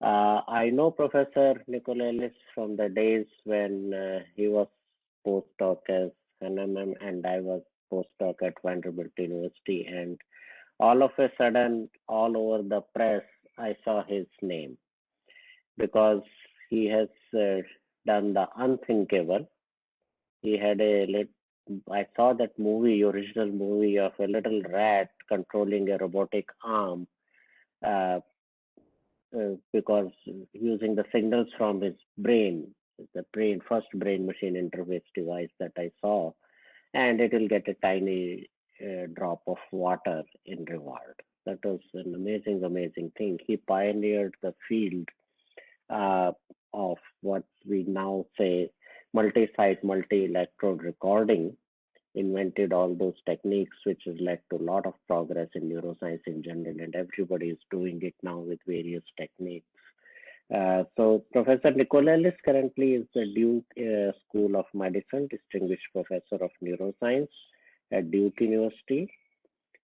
I know Professor Nicolelis from the days when he was postdoc as NMM and I was postdoc at Vanderbilt University. And all of a sudden, all over the press, I saw his name because he has done the unthinkable. He had I saw that movie, original movie of a little rat controlling a robotic arm uh, because using the signals from his brain, the first brain machine interface device that I saw, and it will get a tiny drop of water in reward. That was an amazing, amazing thing. He pioneered the field uh, of what we now say multi-site, multi-electrode recording, invented all those techniques, which has led to a lot of progress in neuroscience in general, and everybody is doing it now with various techniques. So Professor Nicolelis currently is the Duke School of Medicine Distinguished Professor of Neuroscience at Duke University,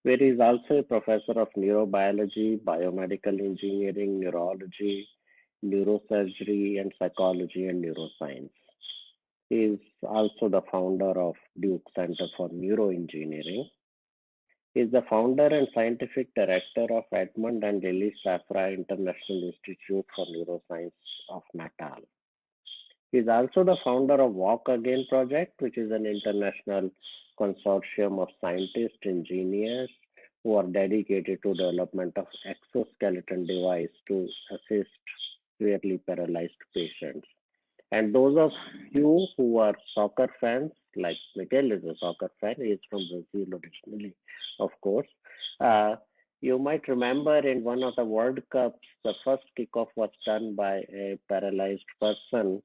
where he is also a professor of neurobiology, biomedical engineering, neurology, neurosurgery, and psychology and neuroscience. He is also the founder of Duke Center for Neuroengineering. He is the founder and scientific director of Edmund and Lily Safra International Institute for Neuroscience of Natal. He is also the founder of Walk Again Project, which is an international consortium of scientists, engineers who are dedicated to development of exoskeleton device to assist severely paralyzed patients. And those of you who are soccer fans, like Miguel is a soccer fan, he is from Brazil originally, of course. Uh, you might remember in one of the World Cups, the first kickoff was done by a paralyzed person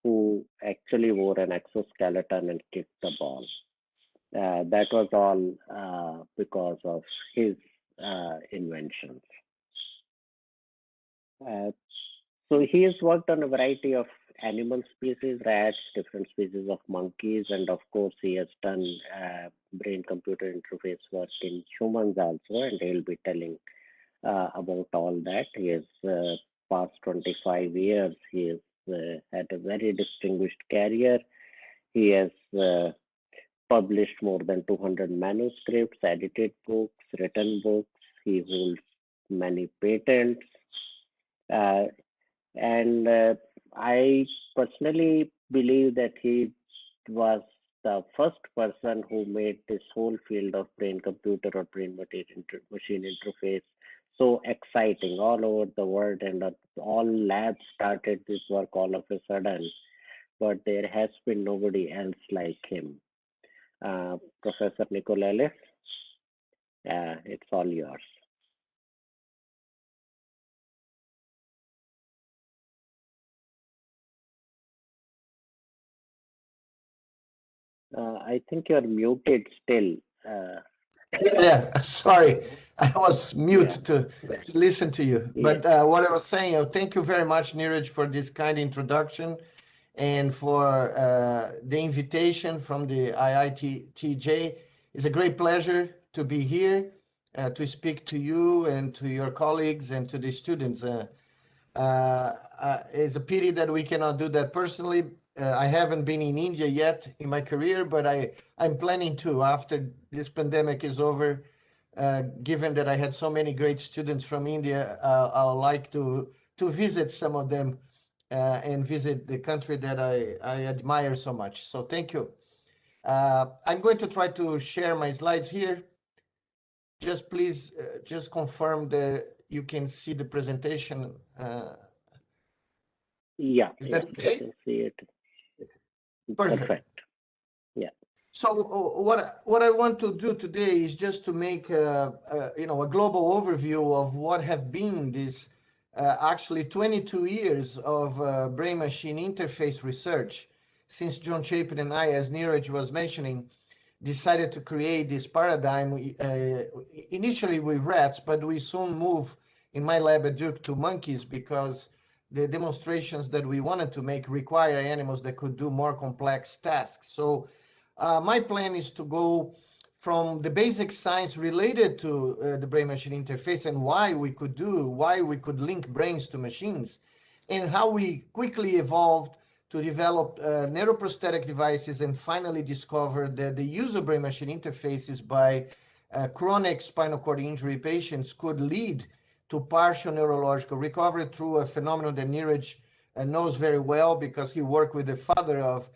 who actually wore an exoskeleton and kicked the ball. That was all because of his inventions. Uh, So he has worked on a variety of animal species, rats, different species of monkeys, and of course he has done brain-computer interface work in humans also, and he'll be telling about all that. He has past 25 years. He has had a very distinguished career. He has published more than 200 manuscripts, edited books, written books. He holds many patents. Uh, and I personally believe that he was the first person who made this whole field of brain computer or machine interface so exciting all over the world. And all labs started this work all of a sudden, but there has been nobody else like him. Professor Nicolelis, it's all yours. I think you're muted still. Yeah, sorry, I was mute Yeah, to listen to you. yes. But what I was saying, thank you very much, Neeraj, for this kind introduction and for the invitation from the IITJ. It's a great pleasure to be here to speak to you and to your colleagues and to the students. It's a pity that we cannot do that personally. I haven't been in India yet in my career, but I'm planning to after this pandemic is over. Given that I had so many great students from India, I would like to visit some of them and visit the country that I admire so much. So thank you. I'm going to try to share my slides here. Just please just confirm that you can see the presentation. Yeah, Is yeah, that I okay? can see it. Perfect. Perfect. Yeah. So what I want to do today is just to make a global overview of what have been these actually 22 years of brain-machine interface research since John Chapin and I, as Neeraj was mentioning, decided to create this paradigm initially with rats, but we soon moved in my lab at Duke to monkeys because the demonstrations that we wanted to make require animals that could do more complex tasks. So my plan is to go from the basic science related to the brain-machine interface and why we could link brains to machines, and how we quickly evolved to develop neuroprosthetic devices and finally discovered that the use of brain-machine interfaces by chronic spinal cord injury patients could lead to partial neurological recovery through a phenomenon that Neeraj knows very well because he worked with the father of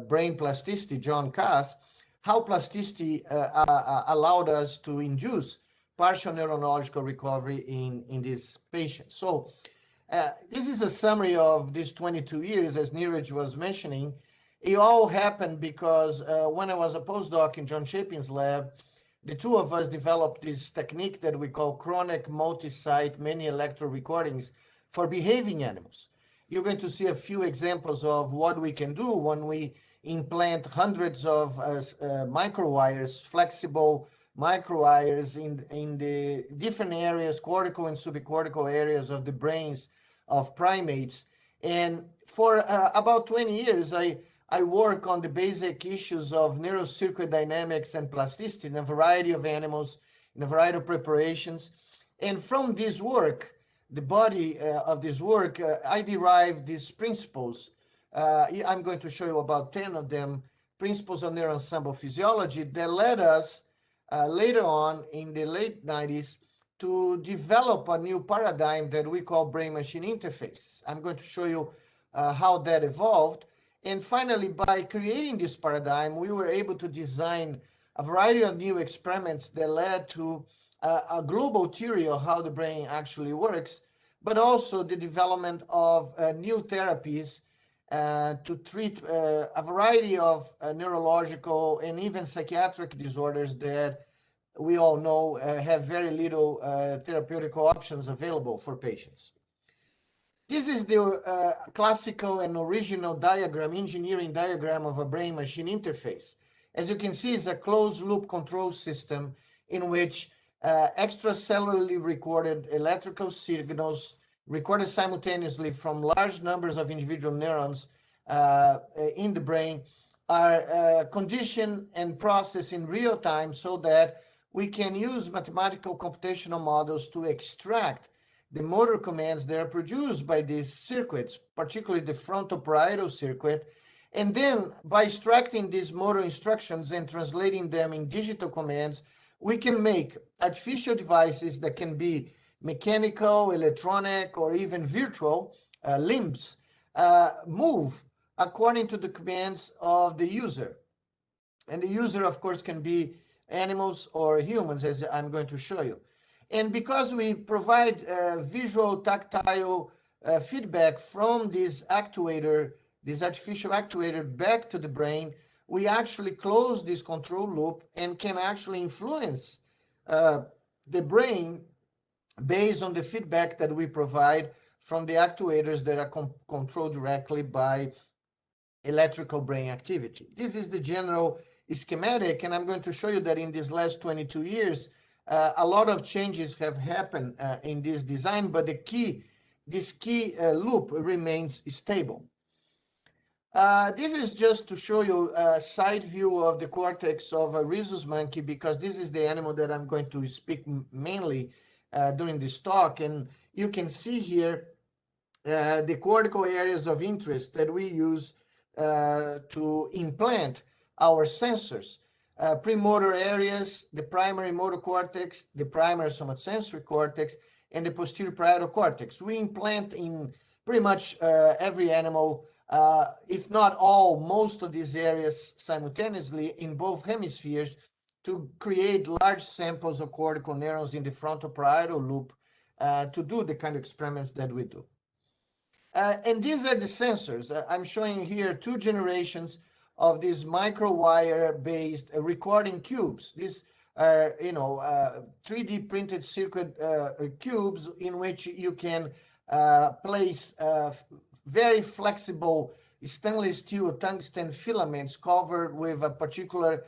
brain plasticity, John Cass, how plasticity allowed us to induce partial neurological recovery in these patients. So this is a summary of these 22 years, as Neeraj was mentioning. It all happened because when I was a postdoc in John Chapin's lab, the two of us developed this technique that we call chronic multi-site many electro recordings for behaving animals. You're going to see a few examples of what we can do when we implant hundreds of microwires, flexible microwires in the different areas, cortical and subcortical areas of the brains of primates. And for about 20 years, I work on the basic issues of neurocircuit dynamics and plasticity in a variety of animals, in a variety of preparations. And from this work, the body of this work, I derived these principles. I'm going to show you about 10 of them, principles of neuroensemble physiology that led us later on in the late 90s to develop a new paradigm that we call brain-machine interfaces. I'm going to show you how that evolved. And finally, by creating this paradigm, we were able to design a variety of new experiments that led to a global theory of how the brain actually works, but also the development of new therapies to treat a variety of neurological and even psychiatric disorders that we all know have very little therapeutic options available for patients. This is the classical and original diagram, engineering diagram of a brain-machine interface. As you can see, it's a closed-loop control system in which extracellularly recorded electrical signals recorded simultaneously from large numbers of individual neurons in the brain are conditioned and processed in real time so that we can use mathematical computational models to extract the motor commands that are produced by these circuits, particularly the frontoparietal circuit. And then by extracting these motor instructions and translating them in digital commands, we can make artificial devices that can be mechanical, electronic, or even virtual limbs move according to the commands of the user. And the user, of course, can be animals or humans, as I'm going to show you. And because we provide visual, tactile feedback from this actuator, this artificial actuator back to the brain, we actually close this control loop and can actually influence the brain based on the feedback that we provide from the actuators that are controlled directly by electrical brain activity. This is the general schematic, and I'm going to show you that in these last 22 years, a lot of changes have happened in this design, but this key loop remains stable. This is just to show you a side view of the cortex of a rhesus monkey, because this is the animal that I'm going to speak mainly during this talk. And you can see here the cortical areas of interest that we use to implant our sensors. Premotor areas, the primary motor cortex, the primary somatosensory cortex, and the posterior parietal cortex. We implant in pretty much every animal, if not all, most of these areas simultaneously in both hemispheres to create large samples of cortical neurons in the frontal parietal loop to do the kind of experiments that we do. And these are the sensors. I'm showing here 2 generations of these microwire-based recording cubes. These are, 3D printed circuit cubes in which you can place very flexible stainless steel tungsten filaments covered with a particular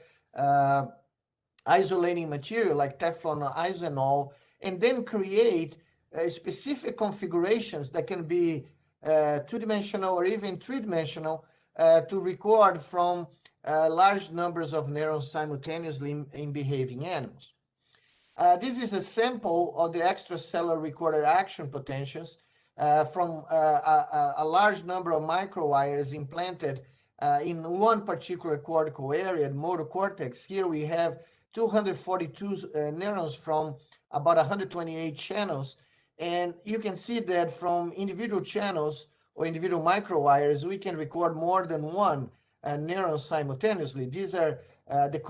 isolating material like Teflon or Isanol, and then create specific configurations that can be 2-dimensional or even 3-dimensional to record from large numbers of neurons simultaneously in behaving animals. This is a sample of the extracellular recorded action potentials from a large number of microwires implanted in one particular cortical area, the motor cortex. Here we have 242 neurons from about 128 channels. And you can see that from individual channels or individual microwires, we can record more than one neuron simultaneously. These are the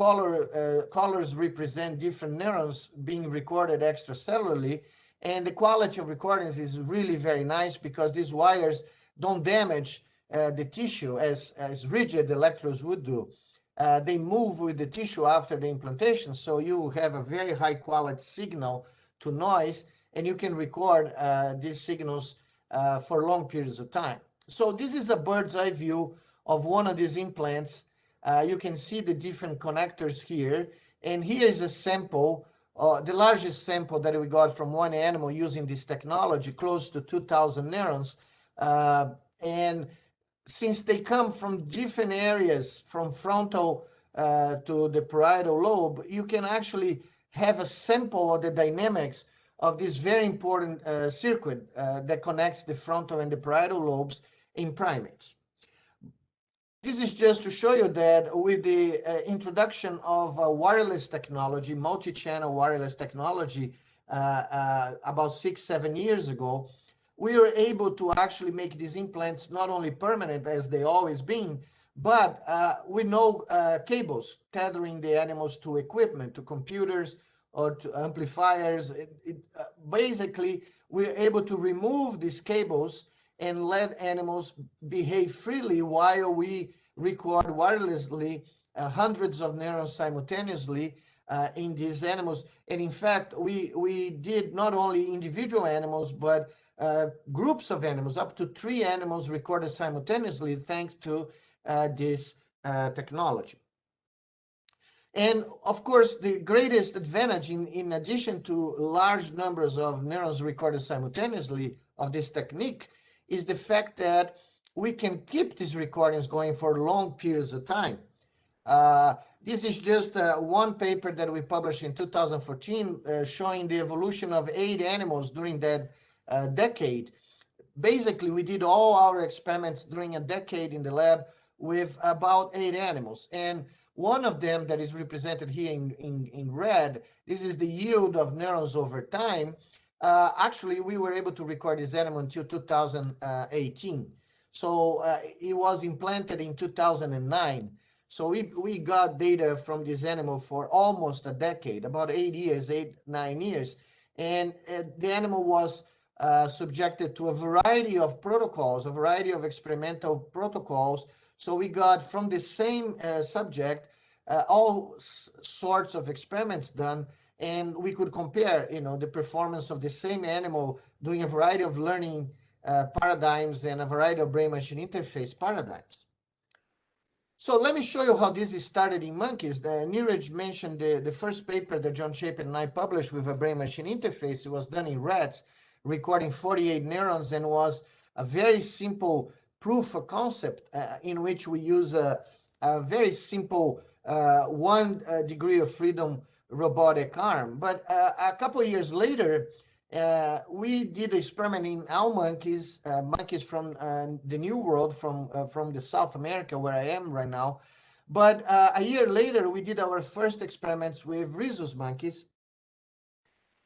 colors represent different neurons being recorded extracellularly, and the quality of recordings is really very nice because these wires don't damage the tissue as rigid electrodes would do. They move with the tissue after the implantation, so you have a very high quality signal to noise, and you can record these signals for long periods of time. So this is a bird's eye view of one of these implants. You can see the different connectors here, and here is a sample, the largest sample that we got from one animal using this technology, close to 2,000 neurons. And since they come from different areas, from frontal to the parietal lobe, you can actually have a sample of the dynamics of this very important circuit that connects the frontal and the parietal lobes in primates. This is just to show you that with the introduction of wireless technology, multi-channel wireless technology, about 6-7 years ago, we were able to actually make these implants not only permanent as they always been, but with no cables tethering the animals to equipment, to computers or to amplifiers. Basically, we're able to remove these cables and let animals behave freely while we record wirelessly hundreds of neurons simultaneously in these animals. And in fact, we did not only individual animals, but groups of animals, up to 3 animals recorded simultaneously thanks to this technology. And of course, the greatest advantage in addition to large numbers of neurons recorded simultaneously of this technique is the fact that we can keep these recordings going for long periods of time. This is just one paper that we published in 2014 showing the evolution of 8 animals during that decade. Basically, we did all our experiments during a decade in the lab with about 8 animals. And one of them that is represented here in red, this is the yield of neurons over time. Actually, we were able to record this animal until 2018. So it was implanted in 2009. So we got data from this animal for almost a decade, about 8 years, 8-9 years. And the animal was subjected to a variety of protocols, a variety of experimental protocols. So we got from the same subject all sorts of experiments done, and we could compare, the performance of the same animal doing a variety of learning paradigms and a variety of brain-machine interface paradigms. So let me show you how this is started in monkeys. Neeraj mentioned the first paper that John Chapin and I published with a brain-machine interface. It was done in rats, recording 48 neurons, and was a very simple proof of concept in which we use a very simple 1 degree of freedom robotic arm. But a couple of years later, we did an experiment in owl monkeys, monkeys from the New World, from the South America, where I am right now. But a year later, we did our first experiments with rhesus monkeys.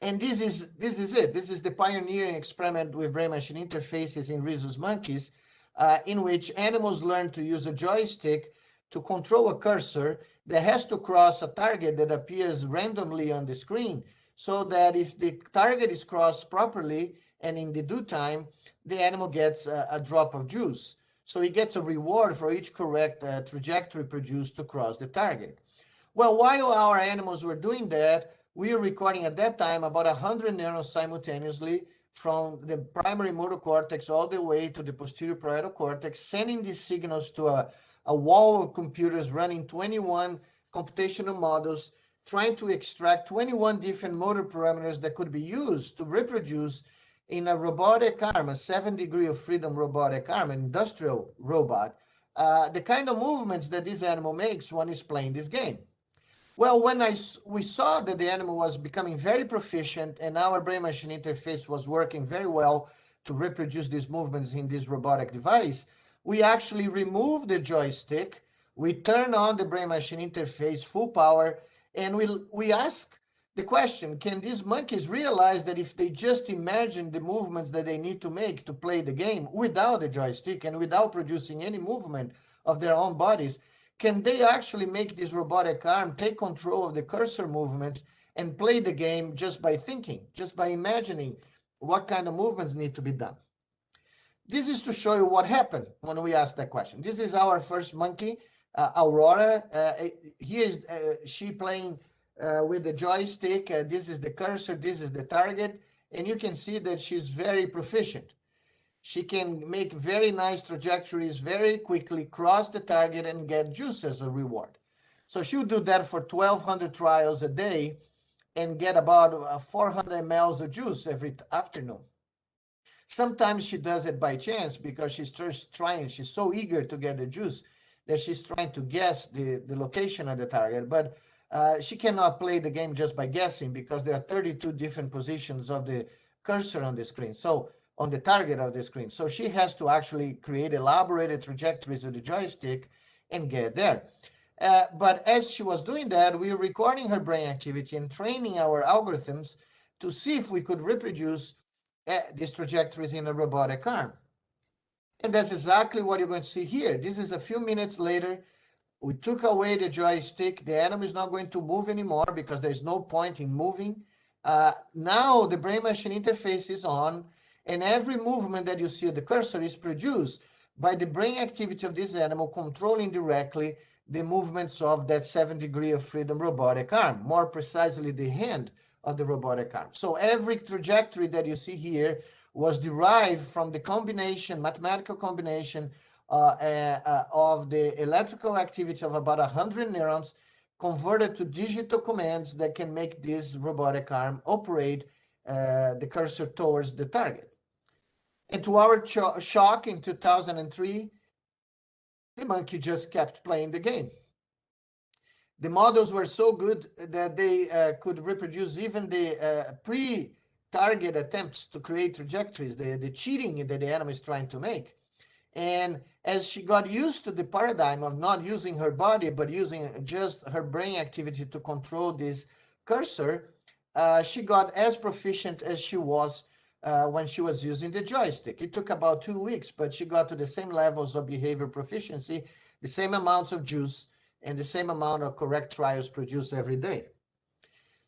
And this is it. This is the pioneering experiment with brain-machine interfaces in rhesus monkeys, in which animals learn to use a joystick to control a cursor that has to cross a target that appears randomly on the screen, so that if the target is crossed properly and in the due time, the animal gets a drop of juice. So it gets a reward for each correct trajectory produced to cross the target. Well, while our animals were doing that, we were recording at that time about 100 neurons simultaneously from the primary motor cortex all the way to the posterior parietal cortex, sending these signals to a wall of computers running 21 computational models, trying to extract 21 different motor parameters that could be used to reproduce in a robotic arm, a 7 degree of freedom robotic arm, an industrial robot, the kind of movements that this animal makes when it's playing this game. Well, when we saw that the animal was becoming very proficient and our brain-machine interface was working very well to reproduce these movements in this robotic device, we actually removed the joystick, we turned on the brain-machine interface full power, and we asked the question, can these monkeys realize that if they just imagine the movements that they need to make to play the game without the joystick and without producing any movement of their own bodies, can they actually make this robotic arm take control of the cursor movements and play the game just by thinking, just by imagining what kind of movements need to be done? This is to show you what happened when we asked that question. This is our first monkey, Aurora. Here is she playing with the joystick. This is the cursor, this is the target, and you can see that she's very proficient. She can make very nice trajectories very quickly, cross the target, and get juice as a reward. So she'll do that for 1,200 trials a day and get about 400 mLs of juice every afternoon. Sometimes she does it by chance because she's just trying, she's so eager to get the juice that she's trying to guess the location of the target. But she cannot play the game just by guessing because there are 32 different positions of the cursor on the screen. So on the target of the screen. So she has to actually create elaborated trajectories of the joystick and get there. But as she was doing that, we were recording her brain activity and training our algorithms to see if we could reproduce these trajectories in a robotic arm. And that's exactly what you're going to see here. This is a few minutes later. We took away the joystick. The animal is not going to move anymore because there's no point in moving. Now the brain-machine interface is on, and every movement that you see at the cursor is produced by the brain activity of this animal controlling directly the movements of that 7 degree of freedom robotic arm, more precisely the hand of the robotic arm. So every trajectory that you see here was derived from the combination, mathematical combination of the electrical activity of about 100 neurons converted to digital commands that can make this robotic arm operate the cursor towards the target. And to our shock in 2003, the monkey just kept playing the game. The models were so good that they could reproduce even the pre-target attempts to create trajectories, the cheating that the animal is trying to make. And as she got used to the paradigm of not using her body, but using just her brain activity to control this cursor, she got as proficient as she was when she was using the joystick. It took about 2 weeks, but she got to the same levels of behavior proficiency, the same amounts of juice, and the same amount of correct trials produced every day.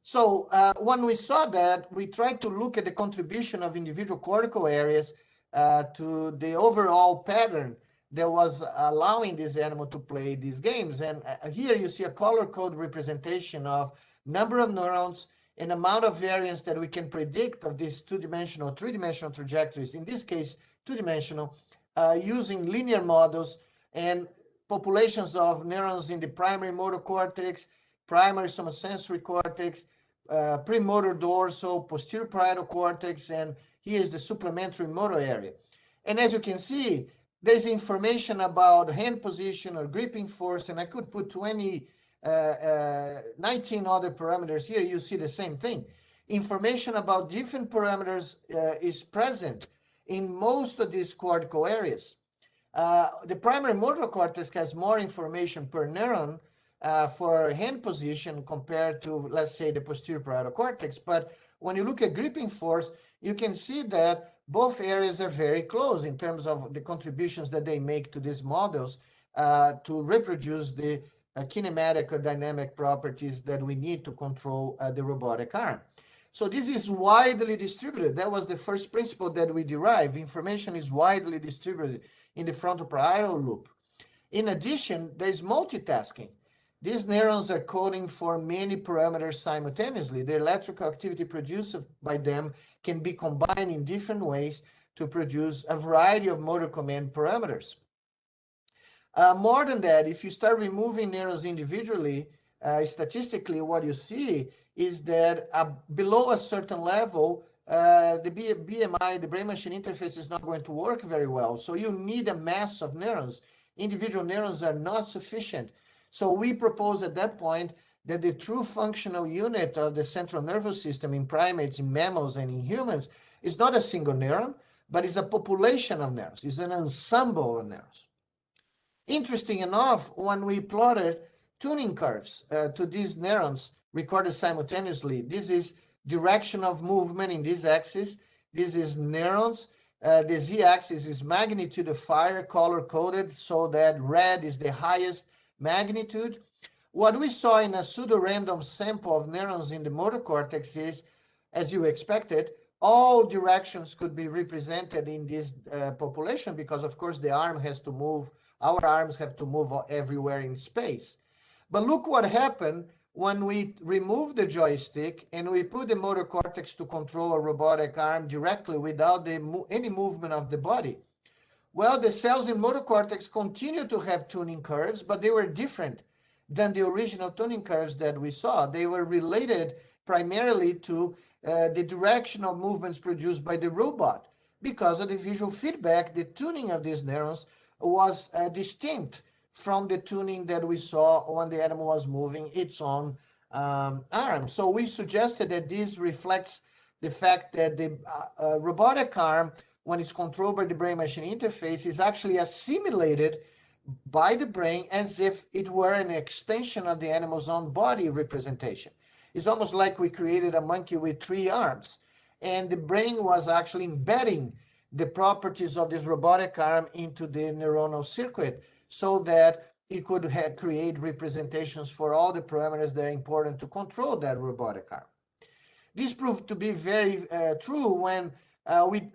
So when we saw that, we tried to look at the contribution of individual cortical areas to the overall pattern that was allowing this animal to play these games. And here you see a color-code representation of number of neurons and amount of variance that we can predict of these two-dimensional, three-dimensional trajectories, in this case, two-dimensional, using linear models and populations of neurons in the primary motor cortex, primary somatosensory cortex, premotor dorsal, posterior parietal cortex, and here's the supplementary motor area. And as you can see, there's information about hand position or gripping force, and I could put 19 other parameters here. You see the same thing. Information about different parameters is present in most of these cortical areas. The primary motor cortex has more information per neuron for hand position compared to, let's say, the posterior parietal cortex. But when you look at gripping force, you can see that both areas are very close in terms of the contributions that they make to these models to reproduce the kinematic or dynamic properties that we need to control the robotic arm. So this is widely distributed. That was the first principle that we derived. Information is widely distributed in the frontal parietal loop. In addition, there's multitasking. These neurons are coding for many parameters simultaneously. The electrical activity produced by them can be combined in different ways to produce a variety of motor command parameters. More than that, if you start removing neurons individually, statistically, what you see is that below a certain level, the BMI, the brain-machine interface, is not going to work very well. So you need a mass of neurons individual neurons are not sufficient. So we propose at that point that the true functional unit of the central nervous system in primates, in mammals, and in humans is not a single neuron, but is a population of neurons, is an ensemble of neurons. Interesting enough, when we plotted tuning curves to these neurons recorded simultaneously, this is direction of movement in this axis, this is neurons, the z-axis is magnitude of fire, color-coded, so that red is the highest magnitude. What we saw in a pseudo-random sample of neurons in the motor cortex is, as you expected, all directions could be represented in this population because, of course, the arm has to move, our arms have to move everywhere in space. But look what happened when we remove the joystick and we put the motor cortex to control a robotic arm directly without any movement of the body. Well, the cells in motor cortex continue to have tuning curves, but they were different than the original tuning curves that we saw. They were related primarily to the direction of movements produced by the robot. Because of the visual feedback, the tuning of these neurons was distinct from the tuning that we saw when the animal was moving its own arm. So we suggested that this reflects the fact that the robotic arm, when it's controlled by the brain-machine interface, is actually assimilated by the brain as if it were an extension of the animal's own body representation. It's almost like we created a monkey with 3 arms, and the brain was actually embedding the properties of this robotic arm into the neuronal circuit so that it could create representations for all the parameters that are important to control that robotic arm. This proved to be very true when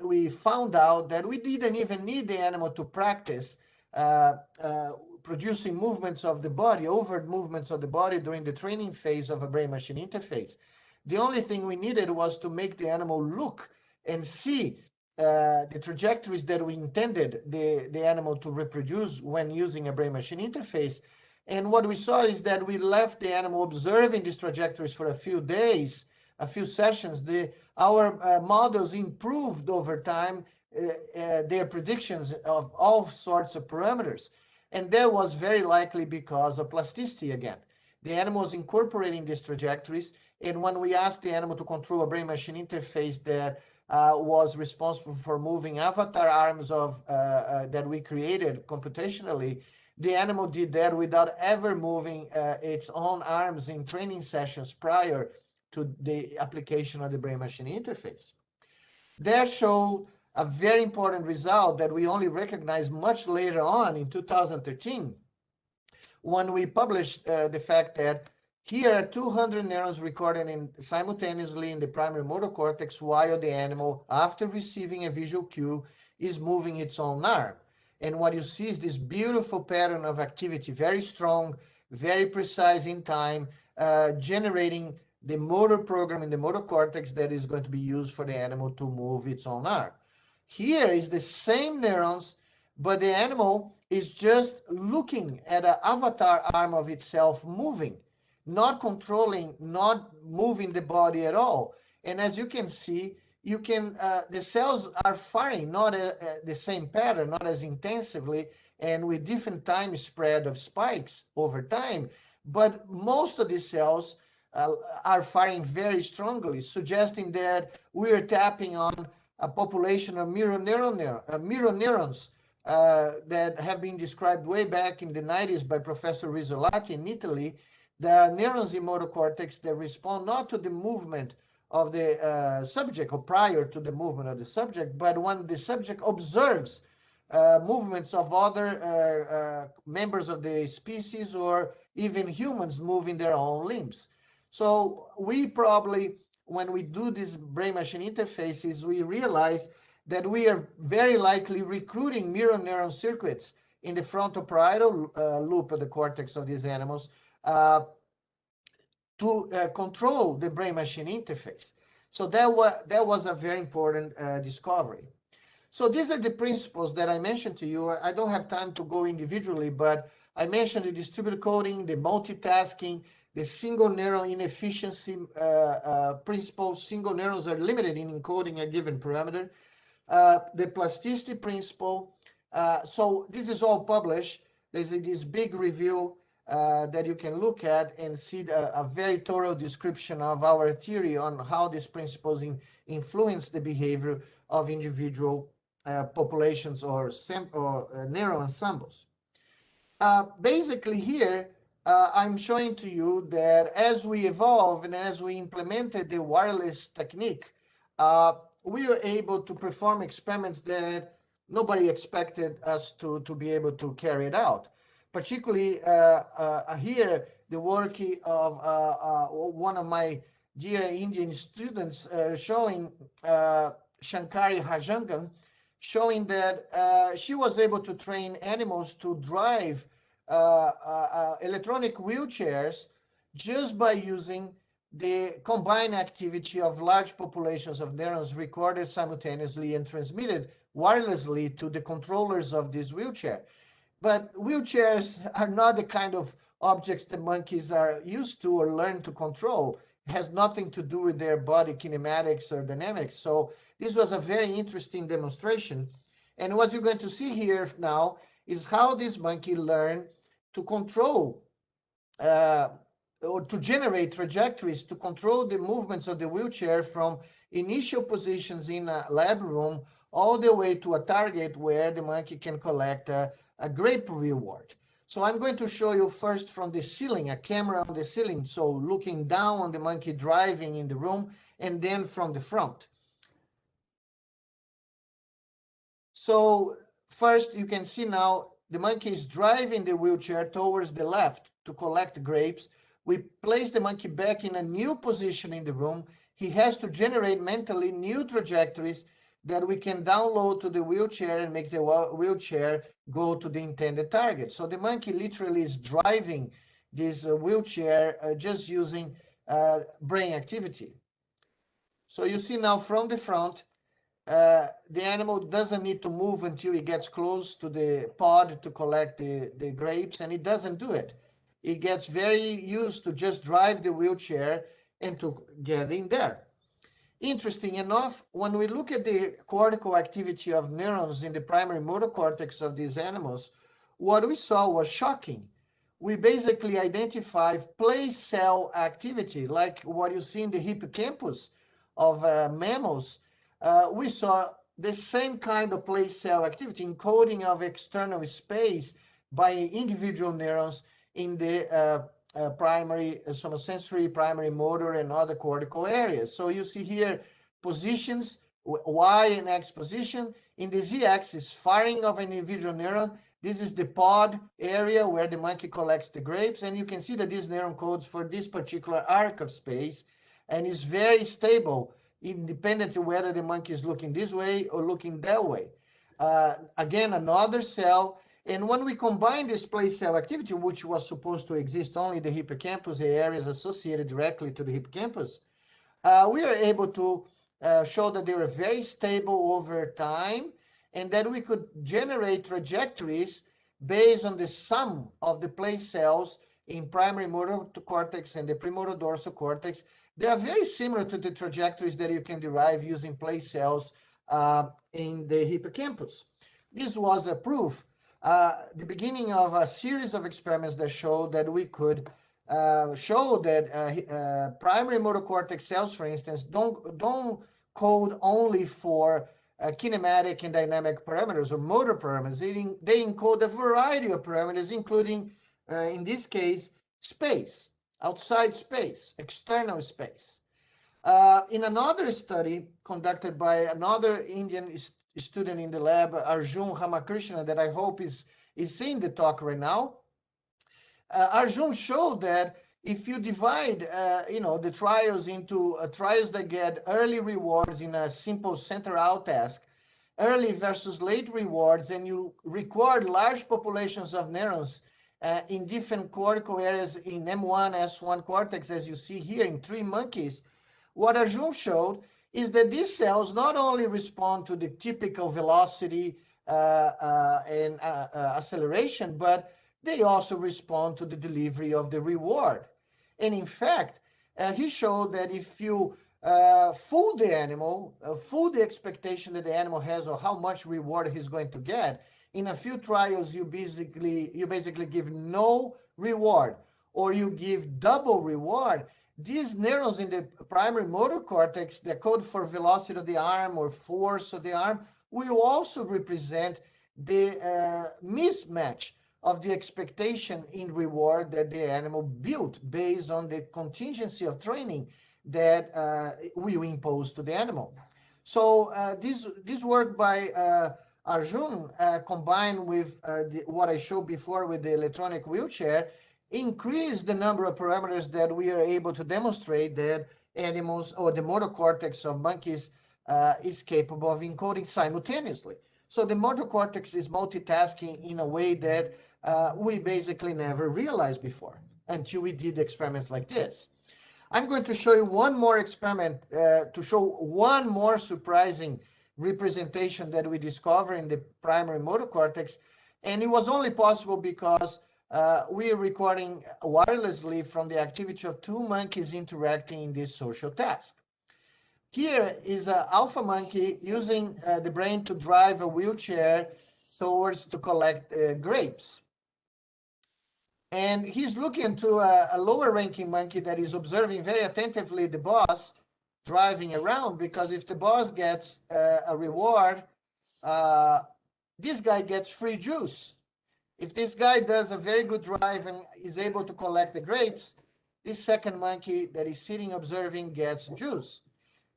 we found out that we didn't even need the animal to practice producing movements of the body, overt movements of the body during the training phase of a brain-machine interface. The only thing we needed was to make the animal look and see the trajectories that we intended the animal to reproduce when using a brain-machine interface. And what we saw is that we left the animal observing these trajectories for a few days, a few sessions. Our models improved over time their predictions of all sorts of parameters. And that was very likely because of plasticity again. The animal was incorporating these trajectories, and when we asked the animal to control a brain-machine interface that was responsible for moving avatar arms of that we created computationally, the animal did that without ever moving its own arms in training sessions prior to the application of the brain-machine interface. That showed a very important result that we only recognized much later on in 2013, when we published the fact that here are 200 neurons recorded simultaneously in the primary motor cortex while the animal, after receiving a visual cue, is moving its own arm. And what you see is this beautiful pattern of activity, very strong, very precise in time, generating the motor program in the motor cortex that is going to be used for the animal to move its own arm. Here is the same neurons, but the animal is just looking at an avatar arm of itself moving, not controlling, not moving the body at all. And as you can see, the cells are firing not the same pattern, not as intensively, and with different time spread of spikes over time. But most of these cells are firing very strongly, suggesting that we are tapping on a population of mirror neurons that have been described way back in the 90s by Professor Rizzolatti in Italy. There are neurons in motor cortex that respond not to the movement of the subject or prior to the movement of the subject, but when the subject observes movements of other members of the species or even humans moving their own limbs. So we probably, when we do these brain-machine interfaces, we realize that we are very likely recruiting mirror neuron circuits in the frontal parietal loop of the cortex of these animals to control the brain-machine interface. So that was a very important discovery. So these are the principles that I mentioned to you. I don't have time to go individually, but I mentioned the distributed coding, the multitasking, the single neuron inefficiency principle. Single neurons are limited in encoding a given parameter. The plasticity principle. So this is all published. There's this big review that you can look at and see a very thorough description of our theory on how these principles influence the behavior of individual populations or neural ensembles. Basically here, I'm showing to you that as we evolve and as we implemented the wireless technique, we were able to perform experiments that nobody expected us to be able to carry it out. Particularly here, the work of one of my dear Indian students showing Shankari Hajangan, showing that she was able to train animals to drive electronic wheelchairs just by using the combined activity of large populations of neurons recorded simultaneously and transmitted wirelessly to the controllers of this wheelchair. But wheelchairs are not the kind of objects the monkeys are used to or learn to control. It has nothing to do with their body kinematics or dynamics. So this was a very interesting demonstration. And what you're going to see here now is how this monkey learned to control or to generate trajectories to control the movements of the wheelchair from initial positions in a lab room all the way to a target where the monkey can collect a great reward. So I'm going to show you first from the ceiling, a camera on the ceiling, so looking down on the monkey driving in the room, and then from the front. So first you can see now the monkey is driving the wheelchair towards the left to collect grapes. We place the monkey back in a new position in the room. He has to generate mentally new trajectories that we can download to the wheelchair and make the wheelchair go to the intended target. So the monkey literally is driving this wheelchair just using brain activity. So you see now from the front, the animal doesn't need to move until it gets close to the pod to collect the grapes, and it doesn't do it. It gets very used to just drive the wheelchair and to get in there. Interesting enough, when we look at the cortical activity of neurons in the primary motor cortex of these animals, what we saw was shocking. We basically identified place cell activity, like what you see in the hippocampus of mammals. We saw the same kind of place cell activity, encoding of external space by individual neurons in the primary sonosensory, primary motor, and other cortical areas. So you see here positions, Y and X position. In the Z-axis, firing of an individual neuron. This is the pod area where the monkey collects the grapes, and you can see that this neuron codes for this particular arc of space and is very stable, independent of whether the monkey is looking this way or looking that way. Again, another cell. And when we combine this place cell activity, which was supposed to exist only in the hippocampus, the areas associated directly to the hippocampus, we are able to show that they were very stable over time and that we could generate trajectories based on the sum of the place cells in primary motor cortex and the premotor dorsal cortex. They are very similar to the trajectories that you can derive using place cells in the hippocampus. This was a proof, the beginning of a series of experiments that showed that we could show that primary motor cortex cells, for instance, don't code only for kinematic and dynamic parameters or motor parameters. They encode a variety of parameters, including, in this case, space, outside space, external space. In another study conducted by another Indian student in the lab, Arjun Ramakrishnan, that I hope is seeing the talk right now, Arjun showed that if you divide the trials into trials that get early rewards in a simple center-out task, early versus late rewards, and you record large populations of neurons in different cortical areas in M1, S1 cortex, as you see here in 3 monkeys, what Arjun showed is that these cells not only respond to the typical velocity and acceleration, but they also respond to the delivery of the reward. And in fact, he showed that if you fool the animal, fool the expectation that the animal has of how much reward he's going to get, In a few trials, you basically give no reward, or you give double reward. These neurons in the primary motor cortex, the code for velocity of the arm or force of the arm, will also represent the mismatch of the expectation in reward that the animal built based on the contingency of training that we impose to the animal. So this work by Arjun combined with what I showed before with the electronic wheelchair increase the number of parameters that we are able to demonstrate that animals or the motor cortex of monkeys is capable of encoding simultaneously. So the motor cortex is multitasking in a way that we basically never realized before until we did experiments like this. I'm going to show you one more experiment to show one more surprising representation that we discovered in the primary motor cortex. And it was only possible because we are recording wirelessly from the activity of two monkeys interacting in this social task. Here is an alpha monkey using the brain to drive a wheelchair towards to collect grapes. And he's looking to a lower ranking monkey that is observing very attentively the boss driving around, because if the boss gets a reward, this guy gets free juice. If this guy does a very good drive and is able to collect the grapes, this second monkey that is sitting observing gets juice.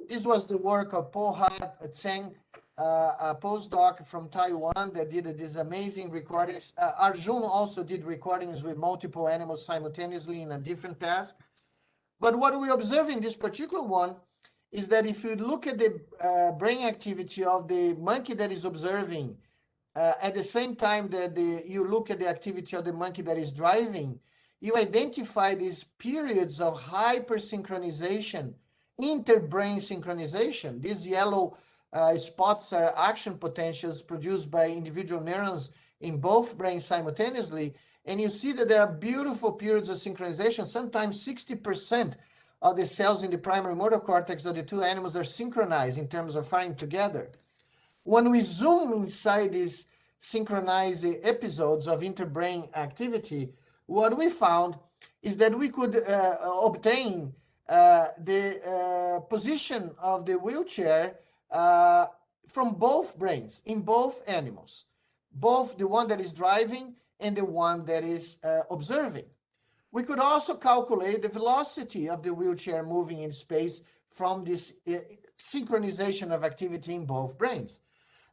This was the work of Po-Ha Tseng, a postdoc from Taiwan that did these amazing recordings. Arjun also did recordings with multiple animals simultaneously in a different task. But what we observe in this particular one is that if you look at the brain activity of the monkey that is observing, at the same time that you look at the activity of the monkey that is driving, you identify these periods of hypersynchronization, interbrain synchronization. These yellow spots are action potentials produced by individual neurons in both brains simultaneously. And you see that there are beautiful periods of synchronization. Sometimes 60% of the cells in the primary motor cortex of the two animals are synchronized in terms of firing together. When we zoom inside these synchronized episodes of interbrain activity, what we found is that we could obtain the position of the wheelchair from both brains in both animals, both the one that is driving and the one that is observing. We could also calculate the velocity of the wheelchair moving in space from this synchronization of activity in both brains.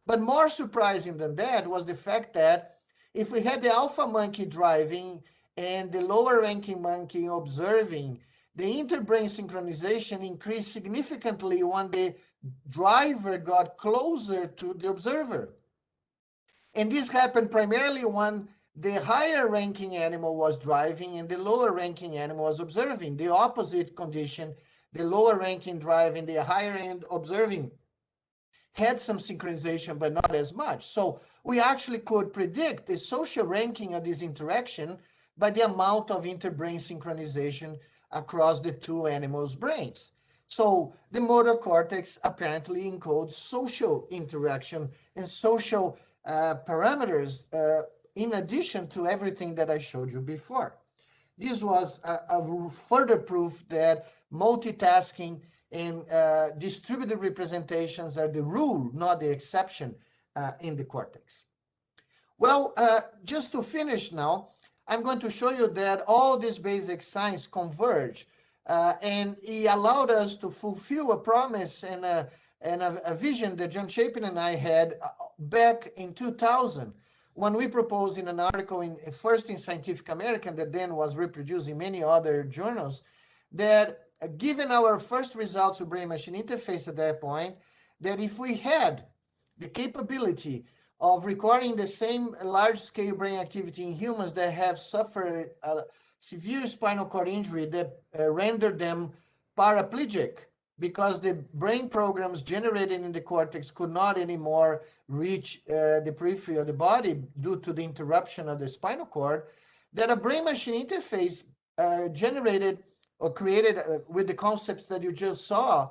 But more surprising than that was the fact that if we had the alpha monkey driving and the lower ranking monkey observing, the interbrain synchronization increased significantly when the driver got closer to the observer. And this happened primarily when the higher ranking animal was driving and the lower ranking animal was observing. The opposite condition, the lower ranking driving, the higher end observing, had some synchronization, but not as much. So we actually could predict the social ranking of this interaction by the amount of interbrain synchronization across the two animals' brains. So the motor cortex apparently encodes social interaction and social parameters in addition to everything that I showed you before. This was a further proof that multitasking and distributed representations are the rule, not the exception in the cortex. Well, just to finish now, I'm going to show you that all this basic science converge, and it allowed us to fulfill a promise and a vision that John Chapin and I had back in 2000, when we proposed in an article first in Scientific American that then was reproduced in many other journals, that given our first results of brain-machine interface at that point, that if we had the capability of recording the same large-scale brain activity in humans that have suffered a severe spinal cord injury that rendered them paraplegic because the brain programs generated in the cortex could not anymore reach the periphery of the body due to the interruption of the spinal cord, that a brain-machine interface generated or created with the concepts that you just saw,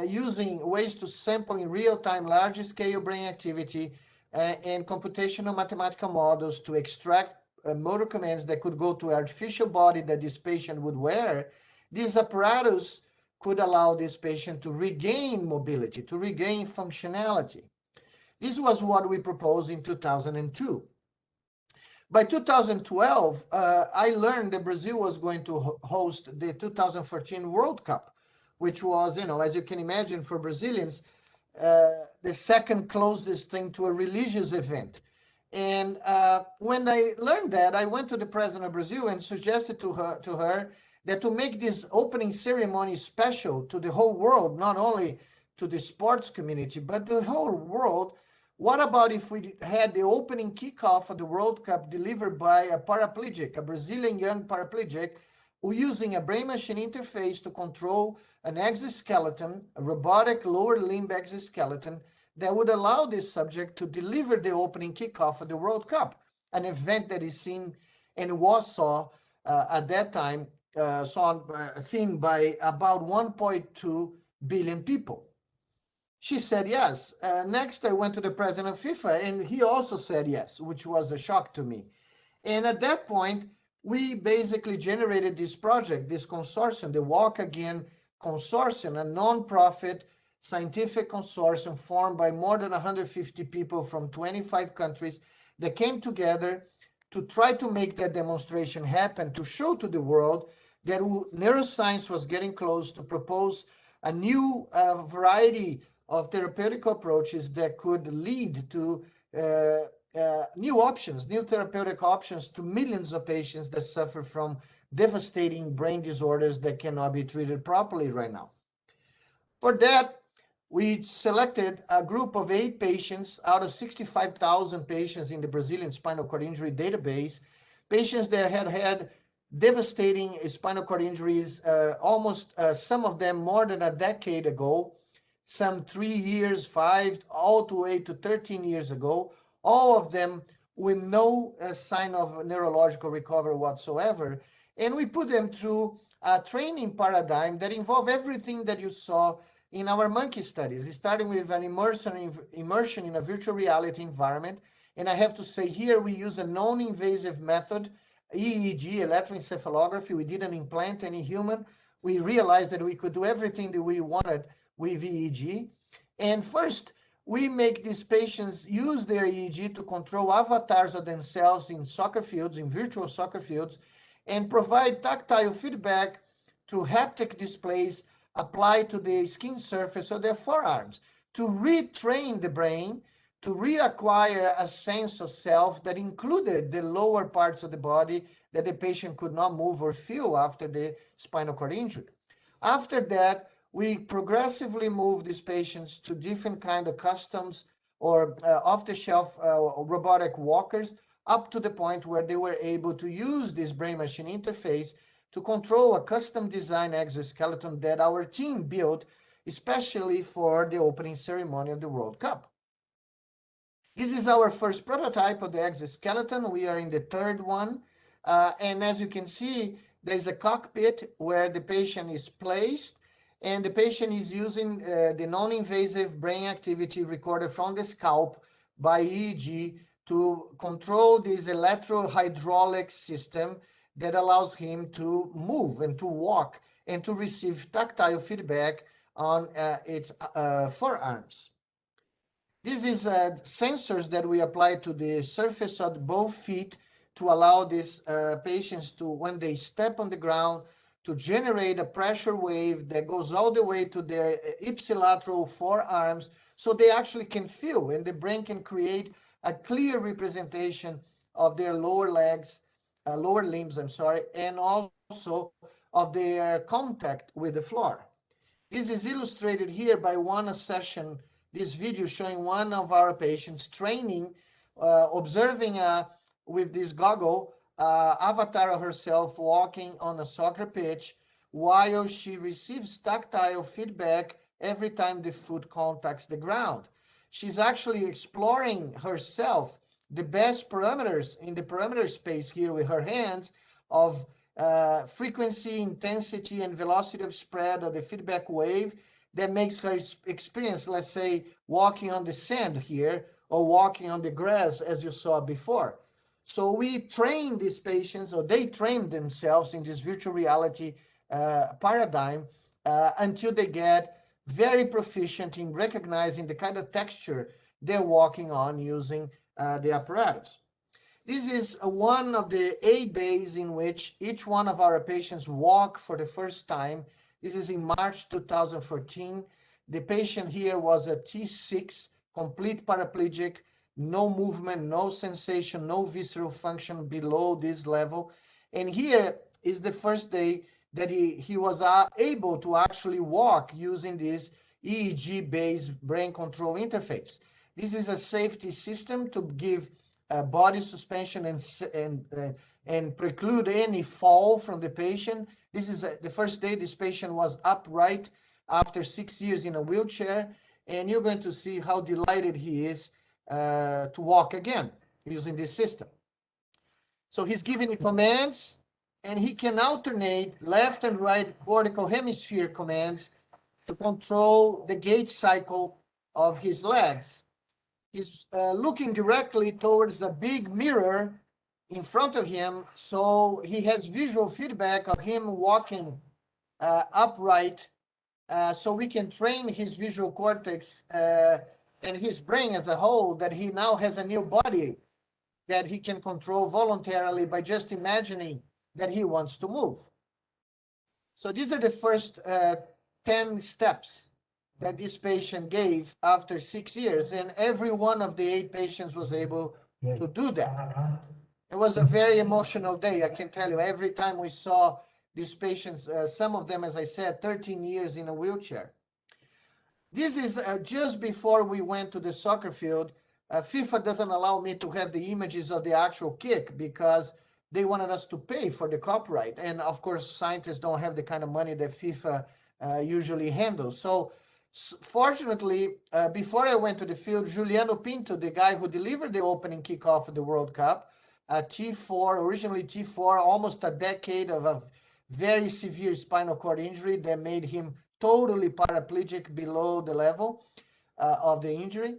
using ways to sample in real time large-scale brain activity and computational mathematical models to extract motor commands that could go to artificial body that this patient would wear, this apparatus could allow this patient to regain mobility, to regain functionality. This was what we proposed in 2002. By 2012, I learned that Brazil was going to host the 2014 World Cup, which was, as you can imagine, for Brazilians, the second closest thing to a religious event. And when I learned that, I went to the president of Brazil and suggested to her that to make this opening ceremony special to the whole world, not only to the sports community, but the whole world, what about if we had the opening kickoff of the World Cup delivered by a paraplegic, a Brazilian young paraplegic, who using a brain-machine interface to control an exoskeleton, a robotic lower limb exoskeleton, that would allow this subject to deliver the opening kickoff of the World Cup, an event that is seen and was at that time seen by about 1.2 billion people. She said yes. Next, I went to the president of FIFA, and he also said yes, which was a shock to me. And at that point, we basically generated this project, this consortium, the Walk Again Consortium, a non-profit scientific consortium formed by more than 150 people from 25 countries that came together to try to make that demonstration happen, to show to the world that neuroscience was getting close to propose a new variety of therapeutic approaches that could lead to new options, new therapeutic options to millions of patients that suffer from devastating brain disorders that cannot be treated properly right now. For that, we selected a group of 8 patients out of 65,000 patients in the Brazilian spinal cord injury database, patients that had had devastating spinal cord injuries, almost some of them more than a decade ago, some 3 years, 5, all the way to 13 years ago, all of them with no sign of neurological recovery whatsoever. And we put them through a training paradigm that involved everything that you saw in our monkey studies, starting with an immersion in a virtual reality environment. And I have to say here, we use a non-invasive method, EEG, electroencephalography. We didn't implant any human. We realized that we could do everything that we wanted with EEG. And first, we make these patients use their EEG to control avatars of themselves in soccer fields, in virtual soccer fields, and provide tactile feedback through haptic displays applied to the skin surface of their forearms to retrain the brain to reacquire a sense of self that included the lower parts of the body that the patient could not move or feel after the spinal cord injury. After that, we progressively move these patients to different kind of customs or off-the-shelf robotic walkers up to the point where they were able to use this brain-machine interface to control a custom design exoskeleton that our team built especially for the opening ceremony of the World Cup. This is our first prototype of the exoskeleton. We are in the 3rd one. And as you can see, there's a cockpit where the patient is placed, and the patient is using the non-invasive brain activity recorded from the scalp by EEG to control this electrohydraulic system that allows him to move and to walk and to receive tactile feedback on its forearms. This is sensors that we apply to the surface of both feet to allow these patients to, when they step on the ground, to generate a pressure wave that goes all the way to their ipsilateral forearms, so they actually can feel, and the brain can create a clear representation of their lower legs, lower limbs, and also of their contact with the floor. This is illustrated here by one session, this video showing one of our patients training, observing with this goggle, avatar of herself walking on a soccer pitch while she receives tactile feedback every time the foot contacts the ground. She's actually exploring herself the best parameters in the parameter space here with her hands of frequency, intensity, and velocity of spread of the feedback wave that makes her experience, let's say, walking on the sand here or walking on the grass, as you saw before. So we train these patients, or they train themselves in this virtual reality paradigm until they get very proficient in recognizing the kind of texture they're walking on using the apparatus. This is one of the 8 days in which each one of our patients walk for the first time. This is in March 2014. The patient here was a T6, complete paraplegic, no movement, no sensation, no visceral function below this level. And here is the first day that he was able to actually walk using this EEG-based brain control interface. This is a safety system to give body suspension and preclude any fall from the patient. This is the first day this patient was upright after 6 years in a wheelchair, and you're going to see how delighted he is to walk again using this system. So he's giving commands, and he can alternate left and right cortical hemisphere commands to control the gait cycle of his legs. He's looking directly towards a big mirror in front of him, so he has visual feedback of him walking upright, so we can train his visual cortex and his brain as a whole, that he now has a new body that he can control voluntarily by just imagining that he wants to move. So these are the first 10 steps that this patient gave after 6 years, and every one of the 8 patients was able to do that. It was a very emotional day, I can tell you. Every time we saw these patients, some of them, as I said, 13 years in a wheelchair. This is just before we went to the soccer field. FIFA doesn't allow me to have the images of the actual kick because they wanted us to pay for the copyright. And of course, scientists don't have the kind of money that FIFA usually handles. So fortunately, before I went to the field, Juliano Pinto, the guy who delivered the opening kickoff of the World Cup, T4, originally T4, almost a decade of a very severe spinal cord injury that made him totally paraplegic below the level of the injury.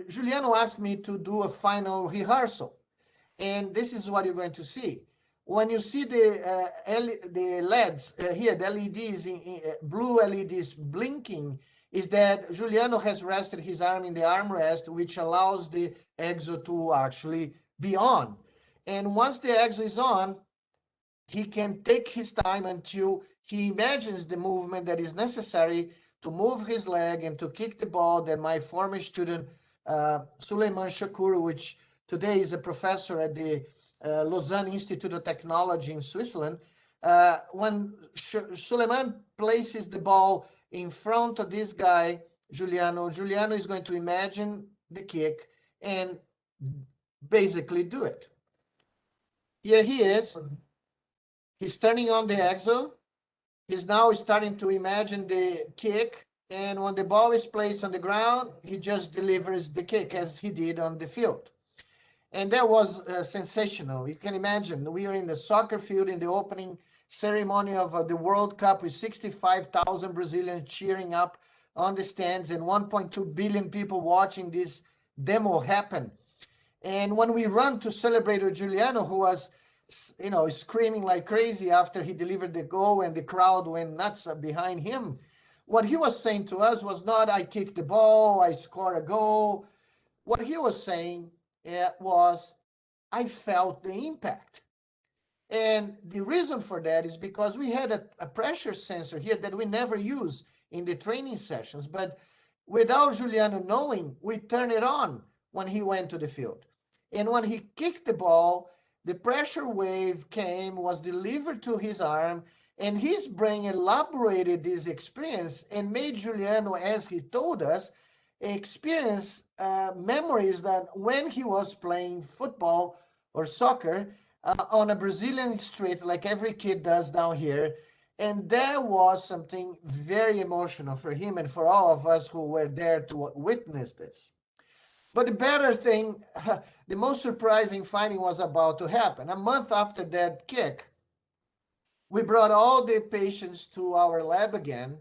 Juliano asked me to do a final rehearsal. And this is what you're going to see. When you see the LEDs here, the LEDs, blue LEDs blinking, is that Juliano has rested his arm in the armrest, which allows the exo to actually be on. And once the exo is on, he can take his time until he imagines the movement that is necessary to move his leg and to kick the ball that my former student, Suleiman Shakur, which today is a professor at the Lausanne Institute of Technology in Switzerland, when Suleiman places the ball in front of this guy, Juliano is going to imagine the kick and basically do it. Here he is. He's turning on the exo. He's now starting to imagine the kick. And when the ball is placed on the ground, he just delivers the kick as he did on the field. And that was sensational. You can imagine, we are in the soccer field in the opening ceremony of the World Cup with 65,000 Brazilians cheering up on the stands and 1.2 billion people watching this demo happen. And when we run to celebrate with Juliano, who was, screaming like crazy after he delivered the goal and the crowd went nuts behind him, what he was saying to us was not, I kicked the ball, I scored a goal. What he was saying was, I felt the impact. And the reason for that is because we had a pressure sensor here that we never use in the training sessions, but without Juliano knowing, we turned it on when he went to the field. And when he kicked the ball, the pressure wave came, was delivered to his arm, and his brain elaborated this experience and made Juliano, as he told us, experience memories that when he was playing football or soccer on a Brazilian street, like every kid does down here. And that was something very emotional for him and for all of us who were there to witness this. But the better thing, the most surprising finding was about to happen. A month after that kick, we brought all the patients to our lab again,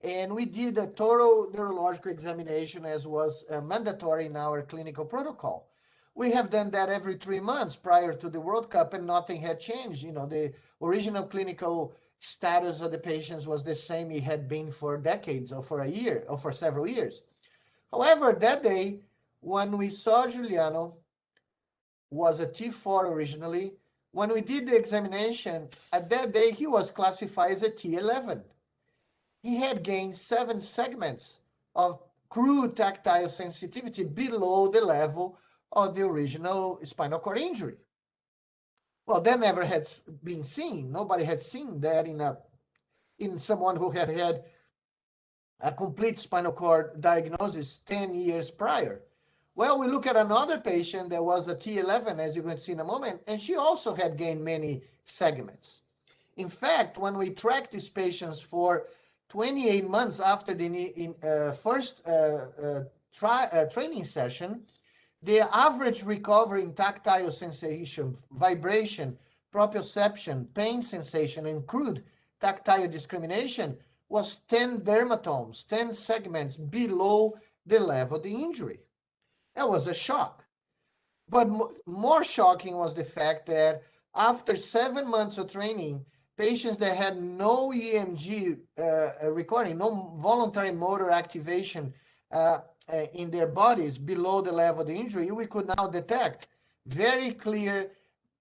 And we did a thorough neurological examination as was mandatory in our clinical protocol. We have done that every 3 months prior to the World Cup, and nothing had changed. You know, the original clinical status of the patients was the same it had been for decades or for a year or for several years. However, that day, when we saw Giuliano, was a T4 originally. When we did the examination, at that day, he was classified as a T11. He had gained 7 segments of crude tactile sensitivity below the level of the original spinal cord injury. Well, that never had been seen. Nobody had seen that in someone who had had a complete spinal cord diagnosis 10 years prior. Well, we look at another patient that was a T11, as you can see in a moment, and she also had gained many segments. In fact, when we tracked these patients for 28 months after the first training session, the average recovery in tactile sensation, vibration, proprioception, pain sensation, and crude tactile discrimination was 10 dermatomes, 10 segments below the level of the injury. That was a shock. But more shocking was the fact that after 7 months of training, patients that had no EMG recording, no voluntary motor activation in their bodies below the level of the injury, we could now detect very clear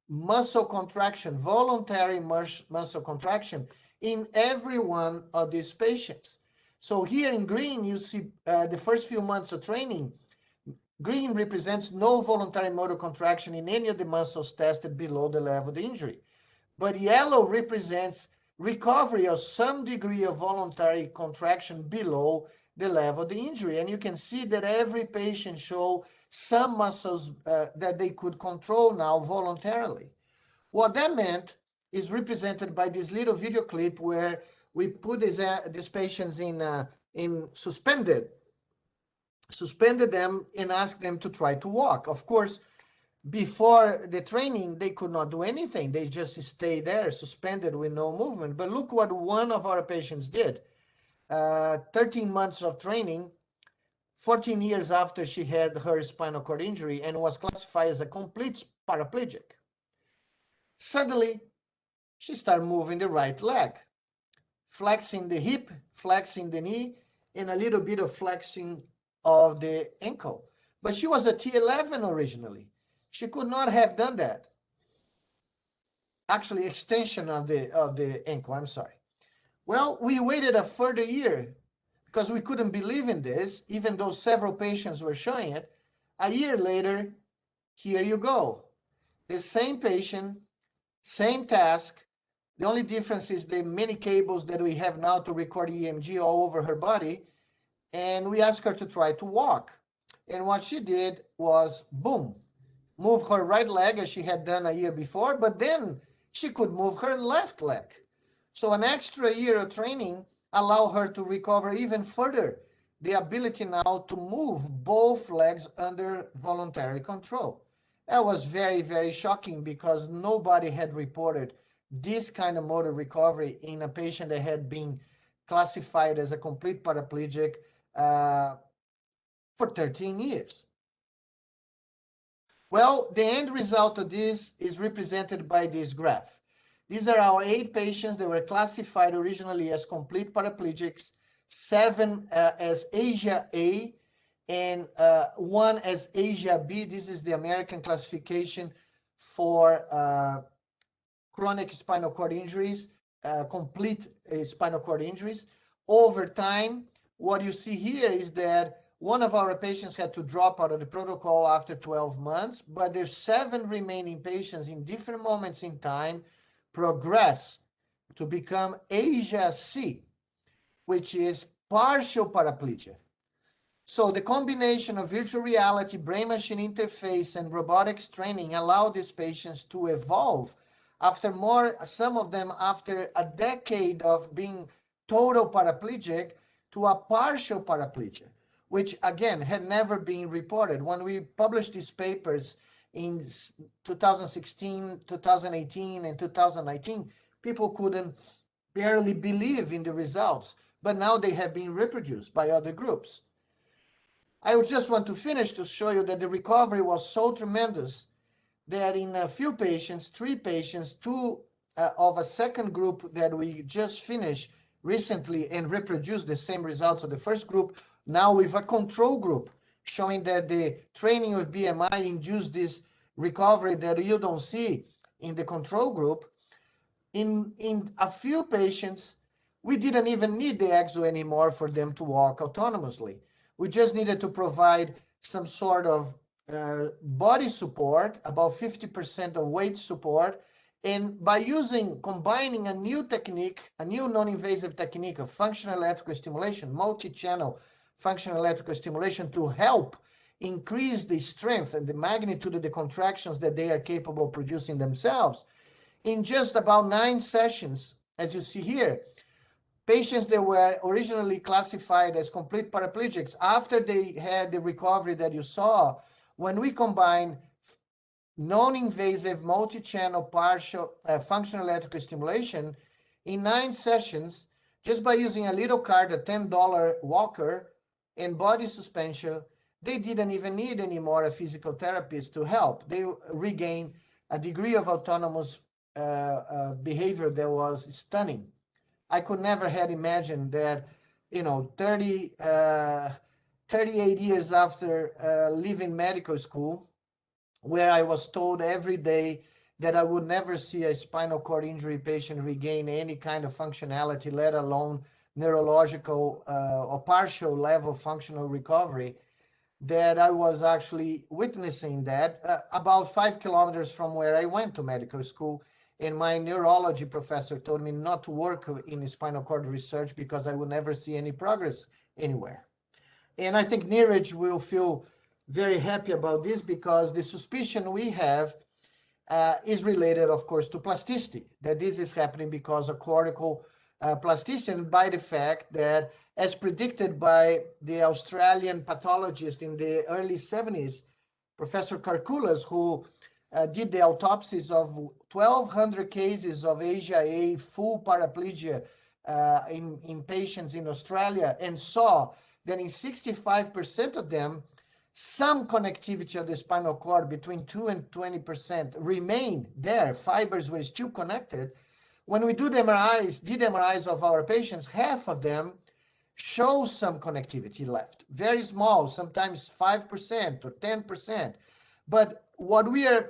muscle contraction, voluntary muscle contraction in every one of these patients. So here in green, you see the first few months of training. Green represents no voluntary motor contraction in any of the muscles tested below the level of the injury. But yellow represents recovery of some degree of voluntary contraction below the level of the injury. And you can see that every patient show some muscles that they could control now voluntarily. What that meant is represented by this little video clip where we put these patients in suspended them and asked them to try to walk. Of course, before the training, they could not do anything. They just stay there, suspended with no movement. But look what one of our patients did. 13 months of training, 14 years after she had her spinal cord injury and was classified as a complete paraplegic. Suddenly, she started moving the right leg, flexing the hip, flexing the knee, and a little bit of flexing of the ankle. But she was a T11 originally. She could not have done that. Actually, extension of the ankle, I'm sorry. Well, we waited a further year because we couldn't believe in this, even though several patients were showing it. A year later, here you go. The same patient, same task. The only difference is the many cables that we have now to record EMG all over her body. And we asked her to try to walk. And what she did was, boom, move her right leg as she had done a year before, but then she could move her left leg. So an extra year of training allowed her to recover even further the ability now to move both legs under voluntary control. That was very, very shocking because nobody had reported this kind of motor recovery in a patient that had been classified as a complete paraplegic for 13 years. Well, the end result of this is represented by this graph. These are our 8 patients that were classified originally as complete paraplegics, 7 as Asia A, and 1 as Asia B. This is the American classification for chronic spinal cord injuries, complete spinal cord injuries. Over time, what you see here is that one of our patients had to drop out of the protocol after 12 months, but the 7 remaining patients in different moments in time progress to become Asia C, which is partial paraplegia. So the combination of virtual reality, brain-machine interface, and robotics training allowed these patients to evolve after some of them after a decade of being total paraplegic to a partial paraplegia, which again had never been reported. When we published these papers in 2016, 2018, and 2019, people couldn't barely believe in the results. but now they have been reproduced by other groups. I would just want to finish to show you that the recovery was so tremendous that in a few patients, 3 patients, 2 of a second group that we just finished recently and reproduced the same results of the first group, now with a control group, showing that the training with BMI induced this recovery that you don't see in the control group. In a few patients, we didn't even need the exo anymore for them to walk autonomously. We just needed to provide some sort of body support, about 50% of weight support, and by combining a new technique, a new non-invasive technique of functional electrical stimulation, multi-channel functional electrical stimulation, to help increase the strength and the magnitude of the contractions that they are capable of producing themselves. In just about 9 sessions, as you see here, patients that were originally classified as complete paraplegics, after they had the recovery that you saw, when we combine non-invasive multi-channel partial functional electrical stimulation, in 9 sessions, just by using a little card, a $10 walker, and body suspension, they didn't even need anymore a physical therapist to help. They regained a degree of autonomous behavior that was stunning. I could never have imagined that, 38 years after leaving medical school, where I was told every day that I would never see a spinal cord injury patient regain any kind of functionality, let alone neurological or partial level functional recovery, that I was actually witnessing that about 5 kilometers from where I went to medical school. And my neurology professor told me not to work in spinal cord research because I would never see any progress anywhere. And I think Neeraj will feel very happy about this, because the suspicion we have is related, of course, to plasticity, that this is happening because of cortical plasticity, and by the fact that, as predicted by the Australian pathologist in the early 70s, Professor Karkulas, who did the autopsies of 1,200 cases of ASIA full paraplegia in patients in Australia, and saw that in 65% of them, some connectivity of the spinal cord between 2 and 20% remained there. Fibers were still connected. When we did MRIs of our patients, half of them show some connectivity left. Very small, sometimes 5% or 10%. But what we are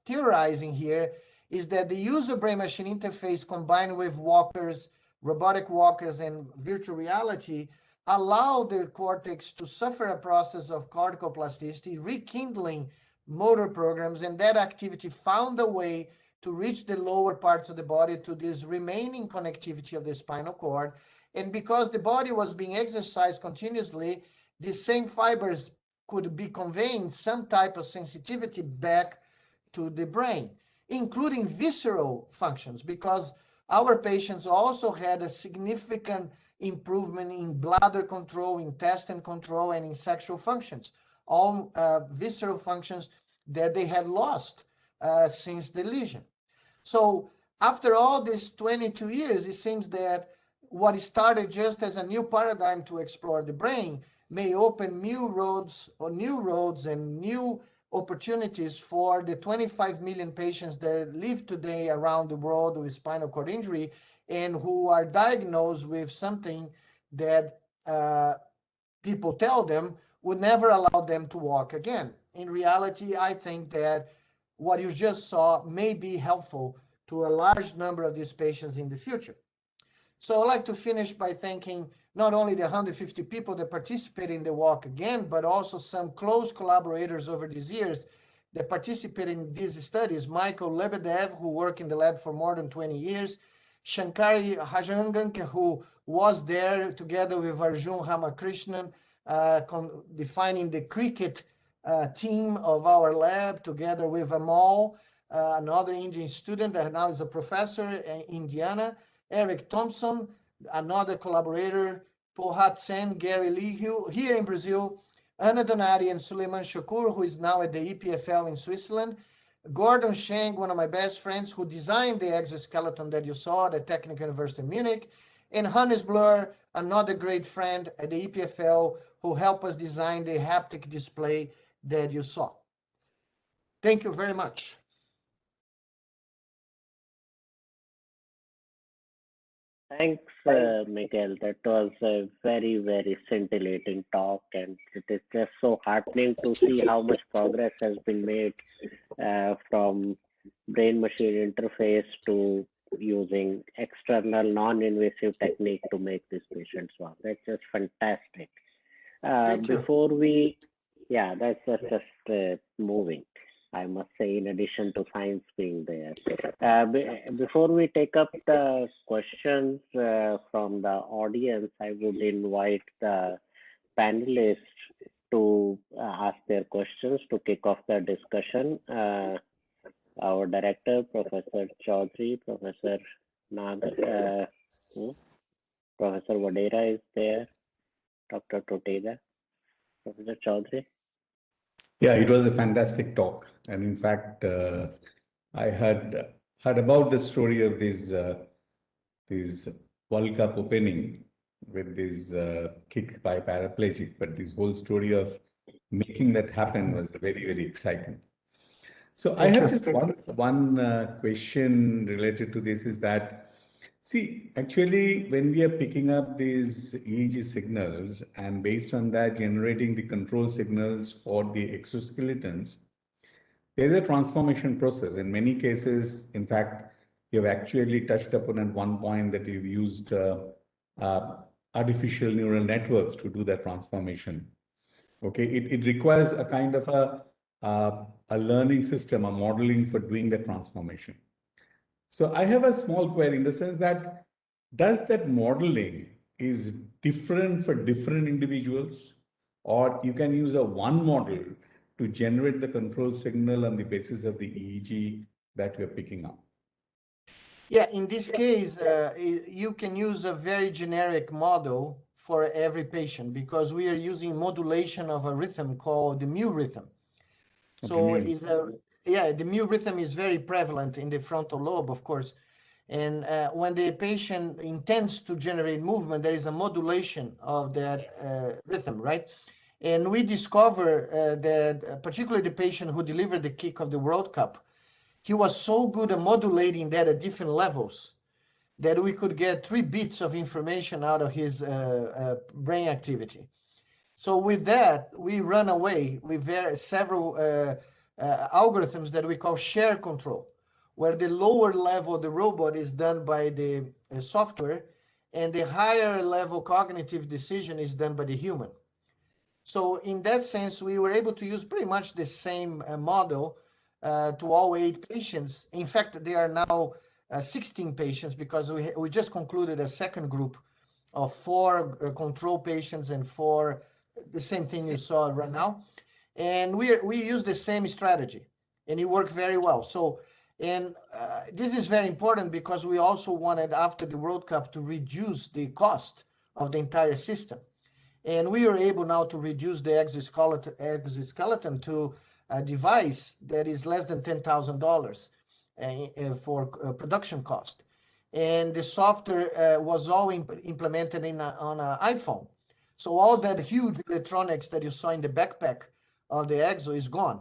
theorizing here is that the user brain-machine interface combined with walkers, robotic walkers, and virtual reality allow the cortex to suffer a process of cortical plasticity, rekindling motor programs, and that activity found a way to reach the lower parts of the body to this remaining connectivity of the spinal cord. And because the body was being exercised continuously, the same fibers could be conveying some type of sensitivity back to the brain, including visceral functions, because our patients also had a significant improvement in bladder control, intestine control, and in sexual functions, all visceral functions that they had lost since the lesion. So after all these 22 years, it seems that what started just as a new paradigm to explore the brain may open new roads and new opportunities for the 25 million patients that live today around the world with spinal cord injury, and who are diagnosed with something that people tell them would never allow them to walk again. In reality, I think that what you just saw may be helpful to a large number of these patients in the future. So I'd like to finish by thanking not only the 150 people that participated in the Walk Again, but also some close collaborators over these years that participated in these studies. Michael Lebedev, who worked in the lab for more than 20 years, Shankari Hajangan, who was there together with Arjun Ramakrishnan, defining the cricket team of our lab, together with Amal, another Indian student that now is a professor in Indiana, Eric Thompson, another collaborator, Pohat Sen, Gary Lee, here in Brazil, Ana Donati and Suleiman Shakur, who is now at the EPFL in Switzerland, Gordon Sheng, one of my best friends, who designed the exoskeleton that you saw at the Technical University of Munich, And Hannes Blur, another great friend at the EPFL, who helped us design the haptic display that you saw. Thank you very much. Thanks, Miguel. That was a very, very scintillating talk, and it is just so heartening to see how much progress has been made from brain-machine interface to using external non-invasive technique to make these patients work. That's just fantastic. Thank you. Before we, yeah, that's just moving, I must say, in addition to science being there. Before we take up the questions from the audience, I would invite the panelists to ask their questions to kick off the discussion. Our director, Professor Chaudhary, Professor Nagar, Professor Vadera is there, Dr. Toteda, Professor Chaudhary. Yeah, it was a fantastic talk. And in fact, I heard about the story of this World Cup opening with this kick by paraplegic, but this whole story of making that happen was very, very exciting. So I have just one question related to this is that, see, actually, when we are picking up these EEG signals and based on that generating the control signals for the exoskeletons, there is a transformation process. In many cases, in fact, you have actually touched upon at one point that you've used artificial neural networks to do that transformation. Okay, it requires a kind of a learning system, a modeling for doing the transformation. So I have a small query in the sense that, does that modeling is different for different individuals, or you can use a one model to generate the control signal on the basis of the EEG that you're picking up? Yeah, in this case, you can use a very generic model for every patient because we are using modulation of a rhythm called the mu rhythm. So the mu rhythm is very prevalent in the frontal lobe, of course. And when the patient intends to generate movement, there is a modulation of that rhythm, right? And we discover that particularly the patient who delivered the kick of the World Cup, he was so good at modulating that at different levels that we could get 3 bits of information out of his brain activity. So with that, we run away with several algorithms that we call share control, where the lower level of the robot is done by the software and the higher level cognitive decision is done by the human. So in that sense, we were able to use pretty much the same model to all 8 patients. In fact, there are now 16 patients because we just concluded a second group of 4 control patients and 4, the same thing you saw right now. And we use the same strategy and it worked very well. So, and this is very important because we also wanted after the World Cup to reduce the cost of the entire system. And we are able now to reduce the exoskeleton to a device that is less than $10,000 for production cost. And the software was all implemented on an iPhone. So all that huge electronics that you saw in the backpack of the Exo is gone.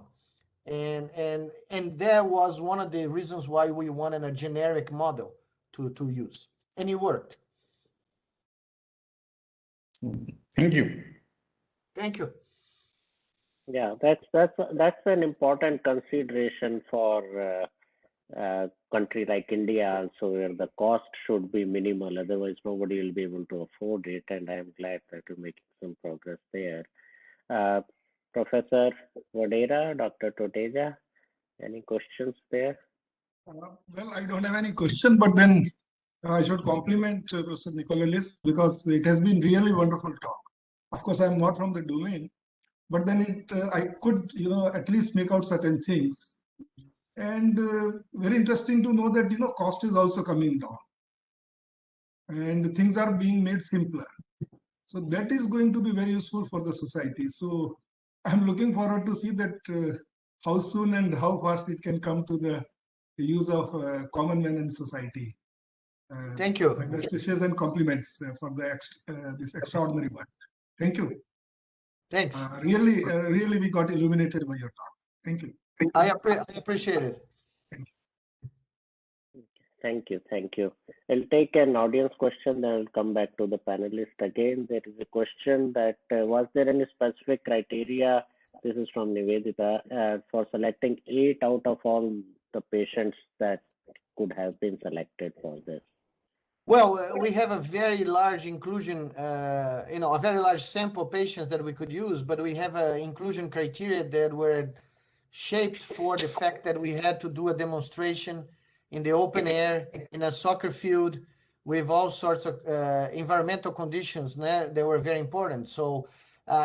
And that was one of the reasons why we wanted a generic model to use. And it worked. Thank you. Thank you. Yeah, that's an important consideration for a country like India also, where the cost should be minimal. Otherwise, nobody will be able to afford it. And I'm glad that we're making some progress there. Professor Vadera, Dr. Toteja, any questions there? Well, I don't have any question, but then I should compliment Professor Nicolelis because it has been really wonderful talk. Of course, I'm not from the domain, but then I could, at least make out certain things. And very interesting to know that, cost is also coming down and things are being made simpler. So that is going to be very useful for the society. So I'm looking forward to see that how soon and how fast it can come to the use of common man in society. Thank you. My best wishes and compliments for this extraordinary work. Thank you. Thanks. Really, we got illuminated by your talk. Thank you. I appreciate it. Thank you. Thank you. I'll take an audience question, then I'll come back to the panelist again. There is a question that was there any specific criteria, this is from Nivedita, for selecting 8 out of all the patients that could have been selected for this? Well, we have a very large inclusion, a very large sample of patients that we could use, but we have an inclusion criteria that were shaped for the fact that we had to do a demonstration in the open air, in a soccer field, with all sorts of environmental conditions that were very important. So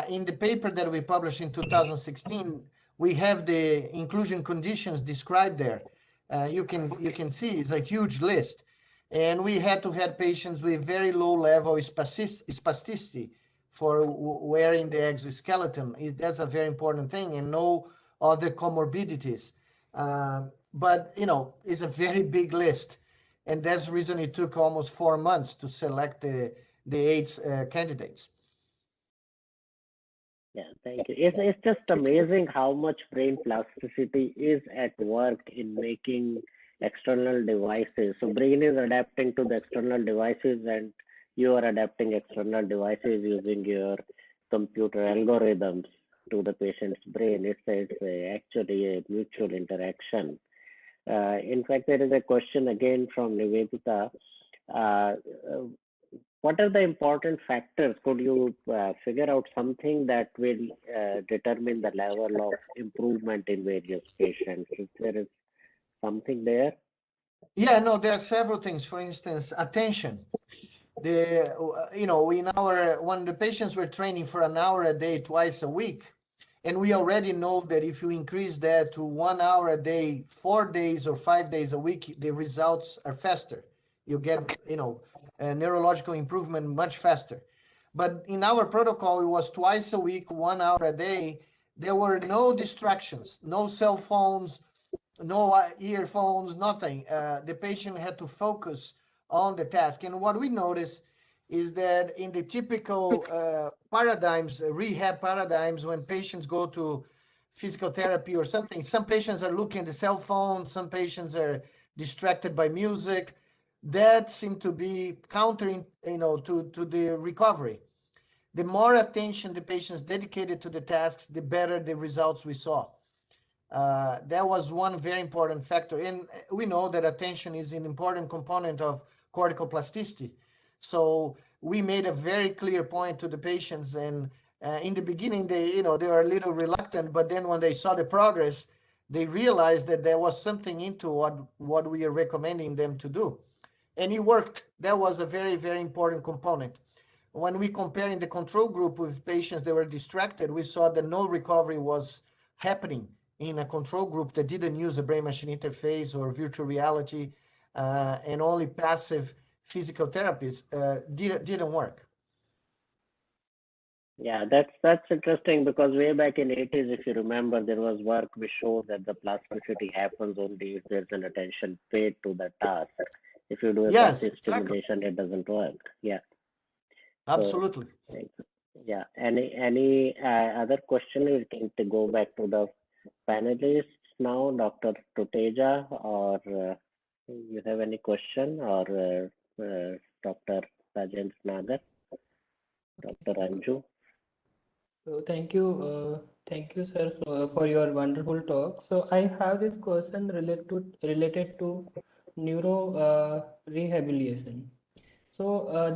in the paper that we published in 2016, we have the inclusion conditions described there. You can see it's a huge list. And we had to have patients with very low level spasticity for wearing the exoskeleton. That's a very important thing, and no other comorbidities. But, it's a very big list. And that's the reason it took almost 4 months to select the 8 candidates. Yeah, thank you. It's just amazing how much brain plasticity is at work in making external devices. So brain is adapting to the external devices, and you are adapting external devices using your computer algorithms to the patient's brain. It's actually a mutual interaction. In fact, there is a question again from Nivedita. What are the important factors? Could you figure out something that will determine the level of improvement in various patients? If there is something there? Yeah, no, there are several things. For instance, attention. When the patients were training for an hour a day, twice a week, and we already know that if you increase that to 1 hour a day, 4 days or 5 days a week, the results are faster. You get, a neurological improvement much faster. But in our protocol, it was twice a week, 1 hour a day. There were no distractions, no cell phones, no earphones, nothing. The patient had to focus on the task. And what we noticed is that in the typical paradigms, rehab paradigms, when patients go to physical therapy or something, some patients are looking at the cell phone, some patients are distracted by music. That seemed to be countering, to the recovery. The more attention the patients dedicated to the tasks, the better the results we saw. That was one very important factor. And we know that attention is an important component of cortical plasticity. So we made a very clear point to the patients. And in the beginning, they were a little reluctant, but then when they saw the progress, they realized that there was something into what we are recommending them to do. And it worked. That was a very, very important component. When we comparing the control group with patients that were distracted, we saw that no recovery was happening in a control group that didn't use a brain-machine interface or virtual reality, and only passive physical therapies didn't work. Yeah, that's interesting, because way back in 80s, if you remember, there was work which showed that the plasticity happens only if there's an attention paid to the task. If you do a passive stimulation, it doesn't work. Yeah. Absolutely. So, yeah. Any other question? We can go back to the panelists now, Dr. Tuteja, or you have any question, or Dr. Rajendra Nagar, Dr. Anju? So thank you, sir, for your wonderful talk. So I have this question related to neuro rehabilitation. So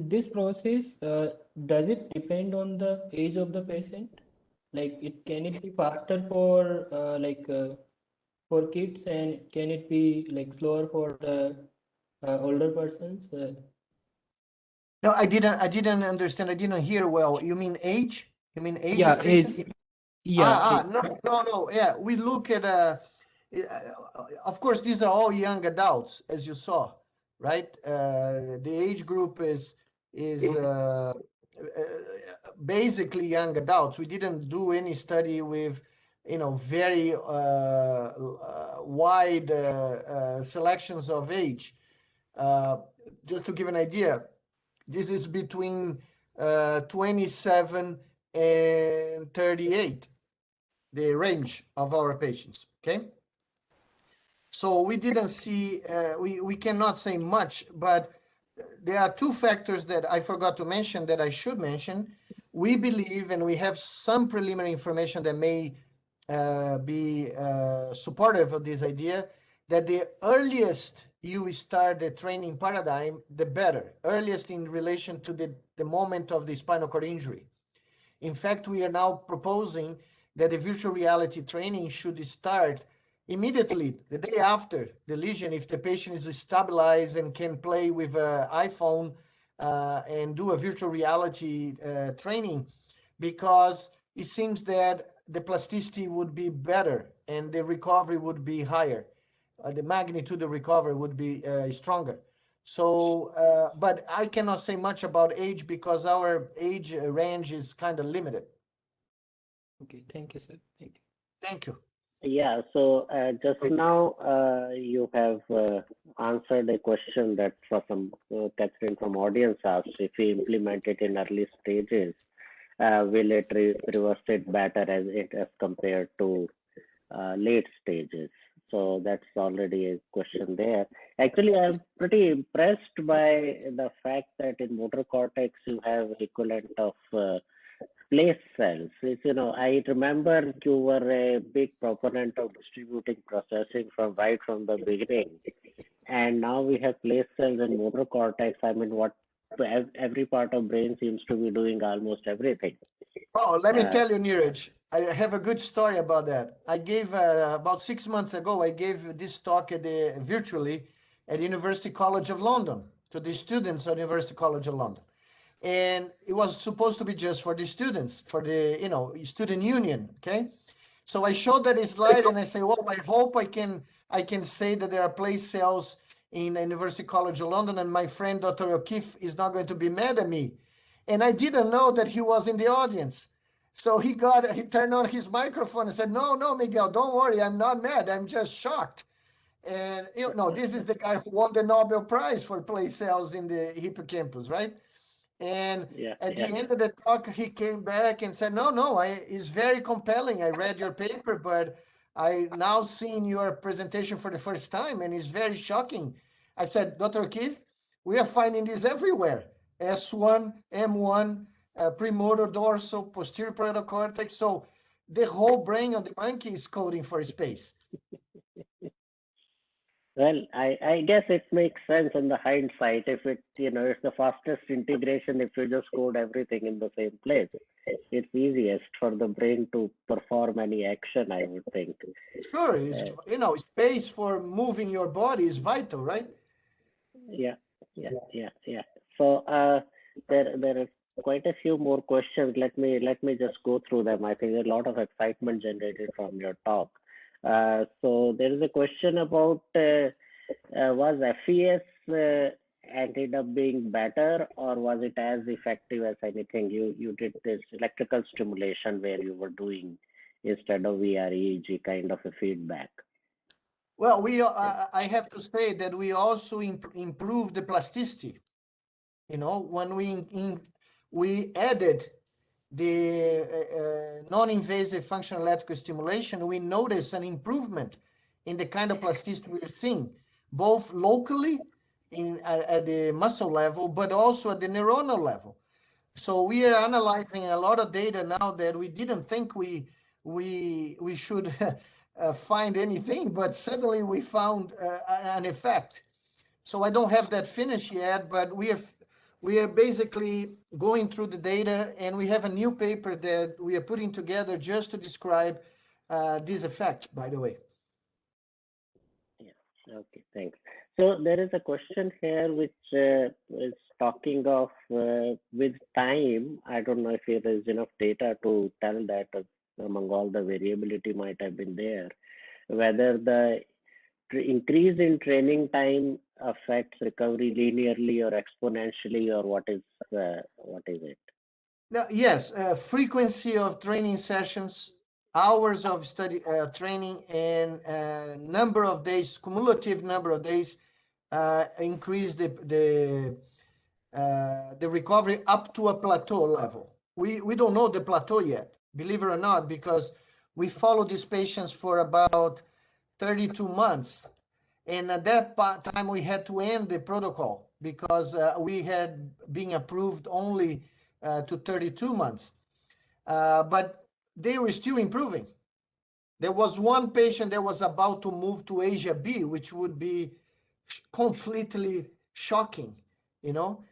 this process, does it depend on the age of the patient? Like, can it be faster for for kids, and can it be like slower for the older persons? No, I didn't understand. I didn't hear well. You mean age? You mean age? Yeah, of patient? age. Yeah. No. Yeah, we look at of course, these are all young adults, as you saw, right? The age group is basically young adults. We didn't do any study with, very wide selections of age. just to give an idea, this is between 27 and 38, the range of our patients, okay? So we didn't see, we cannot say much, but there are two factors that I forgot to mention that I should mention. We believe, and we have some preliminary information that may be supportive of this idea, that the earliest you start the training paradigm, the better, earliest in relation to the moment of the spinal cord injury. In fact, we are now proposing that the virtual reality training should start immediately, the day after the lesion, if the patient is stabilized and can play with an iPhone and do a virtual reality training, because it seems that the plasticity would be better and the recovery would be higher. The magnitude of recovery would be stronger. So, but I cannot say much about age because our age range is kind of limited. Okay, thank you, sir. Thank you. Thank you. Yeah, so just now you have answered a question that from Catherine from audience asked, if we implement it in early stages, will it reverse it better as compared to late stages? So that's already a question there. Actually, I'm pretty impressed by the fact that in motor cortex you have equivalent of place cells. I remember you were a big proponent of distributing processing right from the beginning, and now we have place cells and motor cortex. I mean, every part of brain seems to be doing almost everything. Oh, let me tell you, Neeraj, I have a good story about that. I gave about 6 months ago, I gave this talk virtually at University College of London to the students at University College of London. And it was supposed to be just for the students, for the student union. Okay, so I showed that slide and I say, well, I hope I can say that there are place cells in the University College of London, and my friend Dr. O'Keefe is not going to be mad at me. And I didn't know that he was in the audience. So he turned on his microphone and said, no, Miguel, don't worry, I'm not mad, I'm just shocked. And this is the guy who won the Nobel Prize for place cells in the hippocampus, right? And at the end of the talk, he came back and said, no, it's very compelling. I read your paper, but I now seen your presentation for the first time, and it's very shocking. I said, Dr. O'Keefe, we are finding this everywhere. S1, M1, premotor dorsal, posterior parietal cortex. So the whole brain of the monkey is coding for space. Well, I guess it makes sense in the hindsight. If it's the fastest integration, if you just code everything in the same place, it's easiest for the brain to perform any action, I would think. Sure, space for moving your body is vital, right? Yeah. So there are quite a few more questions. Let me just go through them. I think a lot of excitement generated from your talk. So there is a question about was FES ended up being better, or was it as effective as anything? You did this electrical stimulation where you were doing instead of VREEG kind of a feedback. Well, I have to say that we also improved the plasticity. When we added the non-invasive functional electrical stimulation, we noticed an improvement in the kind of plasticity we're seeing, both locally at the muscle level, but also at the neuronal level. So we are analyzing a lot of data now that we didn't think we should find anything, but suddenly we found an effect. So I don't have that finished yet, but we are basically going through the data, and we have a new paper that we are putting together just to describe these effects, by the way. Yeah, okay, thanks. So there is a question here which is talking of with time. I don't know if there is enough data to tell that among all the variability might have been there, whether the increase in training time affects recovery linearly or exponentially, or what is it? Now, yes, frequency of training sessions, hours of study training, and number of days, cumulative number of days increase the recovery up to a plateau level. We don't know the plateau yet, believe it or not, because we follow these patients for about 32 months. And at that time, we had to end the protocol because we had been approved only to 32 months. But they were still improving. There was one patient that was about to move to Asia B, which would be completely shocking, you know.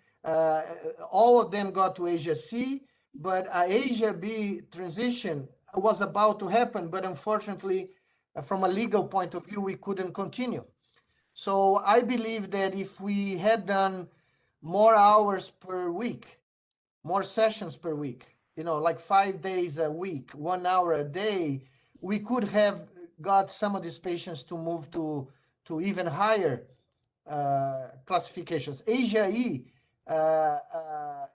All of them got to Asia C, but Asia B transition was about to happen, but unfortunately, from a legal point of view, we couldn't continue. So I believe that if we had done more hours per week, more sessions per week, you know, like 5 days a week, 1 hour a day, we could have got some of these patients to move to even higher classifications. Asia E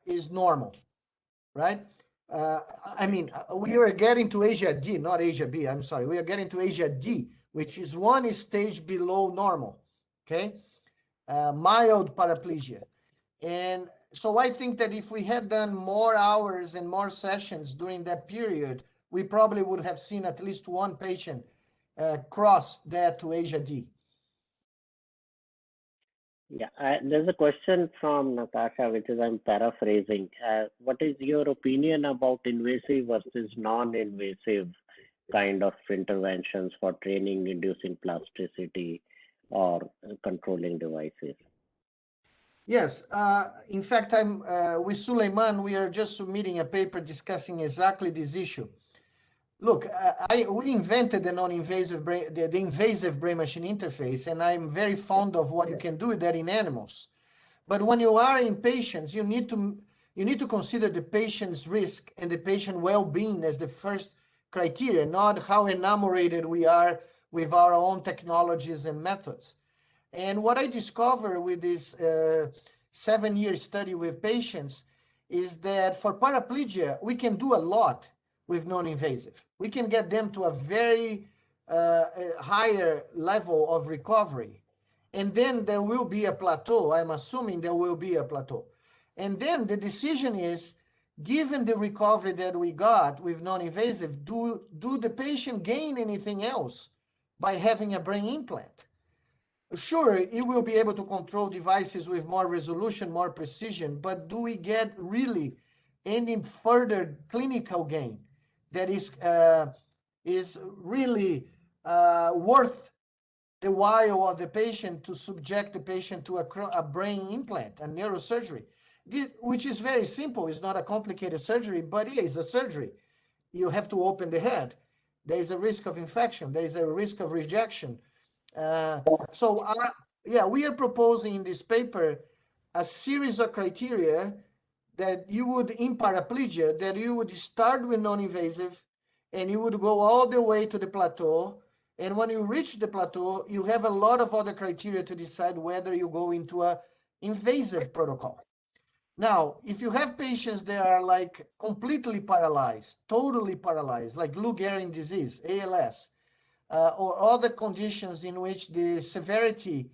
is normal, right? I mean, we are getting to Asia D, not Asia B, I'm sorry. We are getting to Asia D, which is one stage below normal, okay? Mild paraplegia. And so I think that if we had done more hours and more sessions during that period, we probably would have seen at least one patient cross that to Asia D. Yeah, there's a question from Natasha, which is I'm paraphrasing. What is your opinion about invasive versus non-invasive kind of interventions for training, inducing plasticity, or controlling devices? Yes, in fact, I'm with Suleiman. We are just submitting a paper discussing exactly this issue. Look, we invented the non-invasive brain, the invasive brain-machine interface, and I'm very fond of what you can do with that in animals. But when you are in patients, you need to consider the patient's risk and the patient well-being as the first criteria, not how enamored we are with our own technologies and methods. And what I discovered with this 7-year study with patients is that for paraplegia, we can do a lot with non-invasive. We can get them to a very higher level of recovery. And then there will be a plateau. I'm assuming there will be a plateau. And then the decision is, given the recovery that we got with non-invasive, do the patient gain anything else by having a brain implant? Sure, it will be able to control devices with more resolution, more precision, but do we get really any further clinical gain that is really worth the while of the patient to subject the patient to a brain implant, a neurosurgery, which is very simple. It's not a complicated surgery, but it is a surgery. You have to open the head. There is a risk of infection. There is a risk of rejection. Yeah, we are proposing in this paper a series of criteria that you would, in paraplegia, that you would start with non-invasive and you would go all the way to the plateau. And when you reach the plateau, you have a lot of other criteria to decide whether you go into a invasive protocol. Now, if you have patients that are like completely paralyzed, totally paralyzed, like Lou Gehrig's disease, ALS, or other conditions in which the severity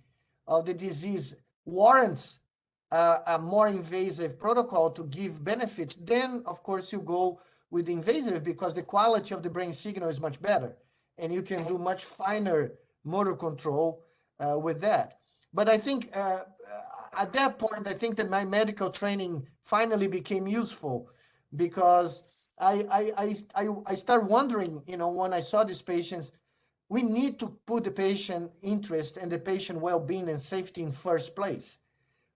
of the disease warrants a more invasive protocol to give benefits, then of course you go with invasive because the quality of the brain signal is much better and you can do much finer motor control with that. But I think at that point, I think that my medical training finally became useful because I started wondering, you know, when I saw these patients, we need to put the patient interest and the patient well-being and safety in first place.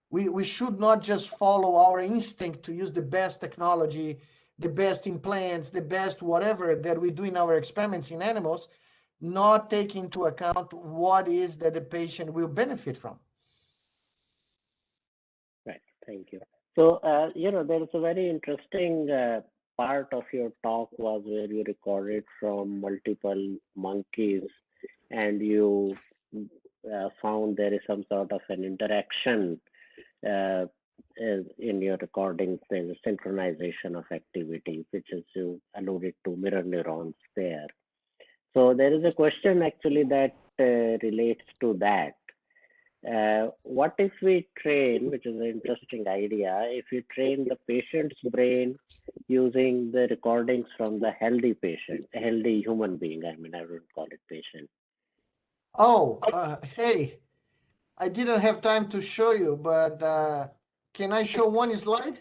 We should not just follow our instinct to use the best technology, the best implants, the best whatever that we do in our experiments in animals, not taking into account what is that the patient will benefit from. Right, thank you. So, you know, there is a very interesting part of your talk was where you recorded from multiple monkeys and you found there is some sort of an interaction in your recordings. There's a synchronization of activity, which is you alluded to mirror neurons there. So there is a question actually that relates to that. What if we train, which is an interesting idea, if we train the patient's brain using the recordings from the healthy patient, a healthy human being, I mean, I wouldn't call it patient. Oh, hey, I didn't have time to show you, but can I show one slide?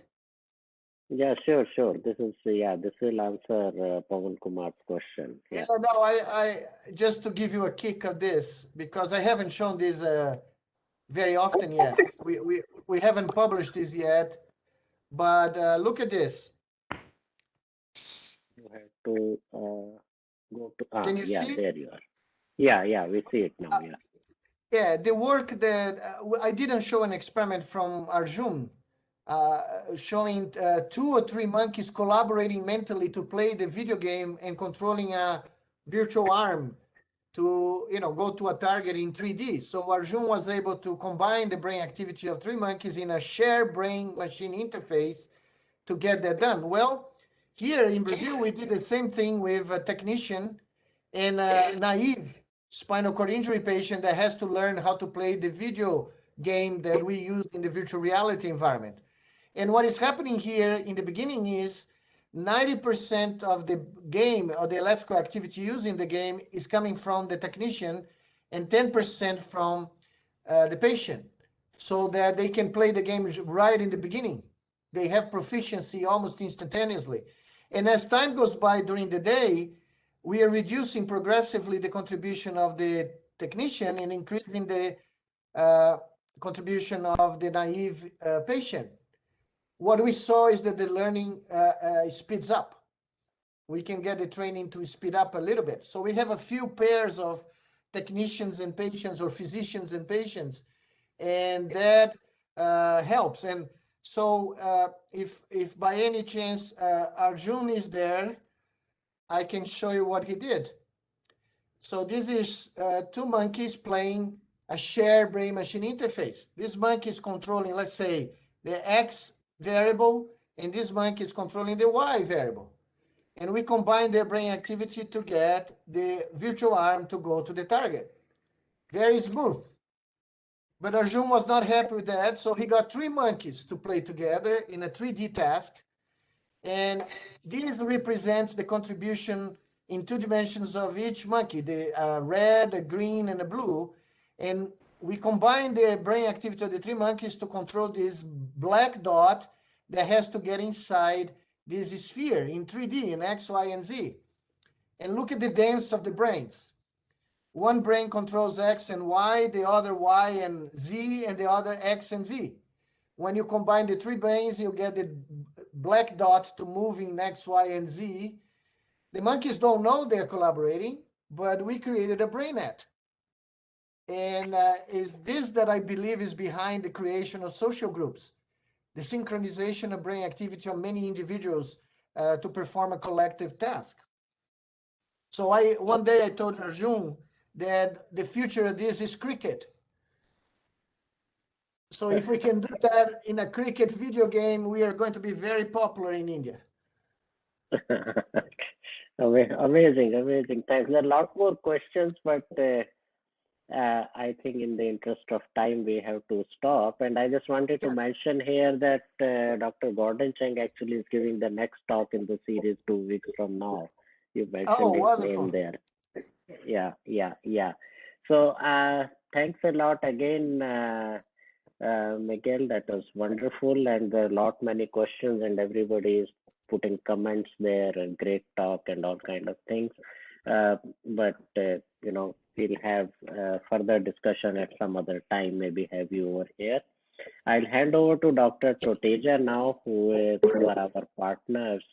Yeah, sure, sure. This will answer Pawan Kumar's question. Yeah, no, I just to give you a kick of this, because I haven't shown this very often yet. We haven't published this yet, but look at this. You have to go to, Can you yeah, see? there you are. Yeah, we see it now, yeah. Yeah, the work that I didn't show an experiment from Arjun showing 2 or 3 monkeys collaborating mentally to play the video game and controlling a virtual arm to go to a target in 3D. So Arjun was able to combine the brain activity of 3 monkeys in a shared brain machine interface to get that done. Well, here in Brazil, we did the same thing with a technician and a naive spinal cord injury patient that has to learn how to play the video game that we use in the virtual reality environment. And what is happening here in the beginning is 90% of the game or the electrical activity used in the game is coming from the technician and 10% from the patient, so that they can play the game right in the beginning. They have proficiency almost instantaneously. And as time goes by during the day, we are reducing progressively the contribution of the technician and increasing the contribution of the naive patient. What we saw is that the learning speeds up. We can get the training to speed up a little bit. So we have a few pairs of technicians and patients, or physicians and patients, and that helps. And so if by any chance Arjun is there, I can show you what he did. So this is 2 monkeys playing a shared brain machine interface. This monkey is controlling, let's say, the X variable, and this monkey is controlling the Y variable. And we combine their brain activity to get the virtual arm to go to the target. Very smooth. But Arjun was not happy with that, so he got 3 monkeys to play together in a 3D task. And this represents the contribution in 2 dimensions of each monkey, the red, the green, and the blue. And we combine the brain activity of the 3 monkeys to control this black dot that has to get inside this sphere in 3D, in X, Y, and Z. And look at the dance of the brains. One brain controls X and Y, the other Y and Z, and the other X and Z. When you combine the 3 brains, you get the black dot to move in X, Y, and Z. The monkeys don't know they're collaborating, but we created a brain net. And is this that I believe is behind the creation of social groups, the synchronization of brain activity of many individuals to perform a collective task. So one day I told Arjun that the future of this is cricket. So if we can do that in a cricket video game, we are going to be very popular in India. Amazing. Thanks. There are a lot more questions, but I think in the interest of time, we have to stop. And I just wanted to mention here that Dr. Gordon Cheng actually is giving the next talk in the series 2 weeks from now. You mentioned his name there. Yeah. So thanks a lot again, Miguel. That was wonderful, and there are many questions, and everybody is putting comments there, and great talk and all kind of things. But we'll have further discussion at some other time, maybe have you over here. I'll hand over to Dr. Toteja now, who are our partners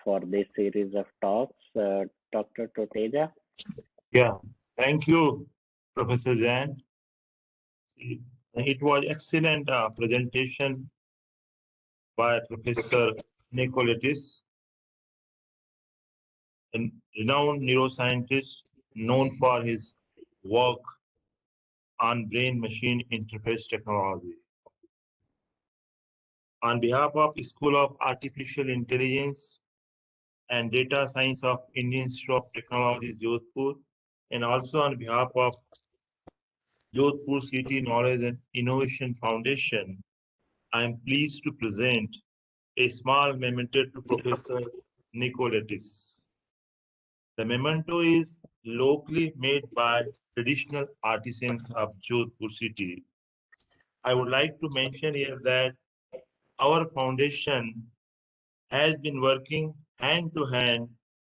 for this series of talks. Dr. Toteja. Yeah, thank you, Professor Zan. It was excellent presentation by Professor Nicolelis, a renowned neuroscientist known for his work on brain-machine interface technology. On behalf of School of Artificial Intelligence and Data Science of Indian Institute of Technology, Jodhpur, and also on behalf of Jodhpur City Knowledge and Innovation Foundation, I am pleased to present a small memento to Professor Nicolelis. The memento is locally made by traditional artisans of Jodhpur city. I would like to mention here that our foundation has been working hand to hand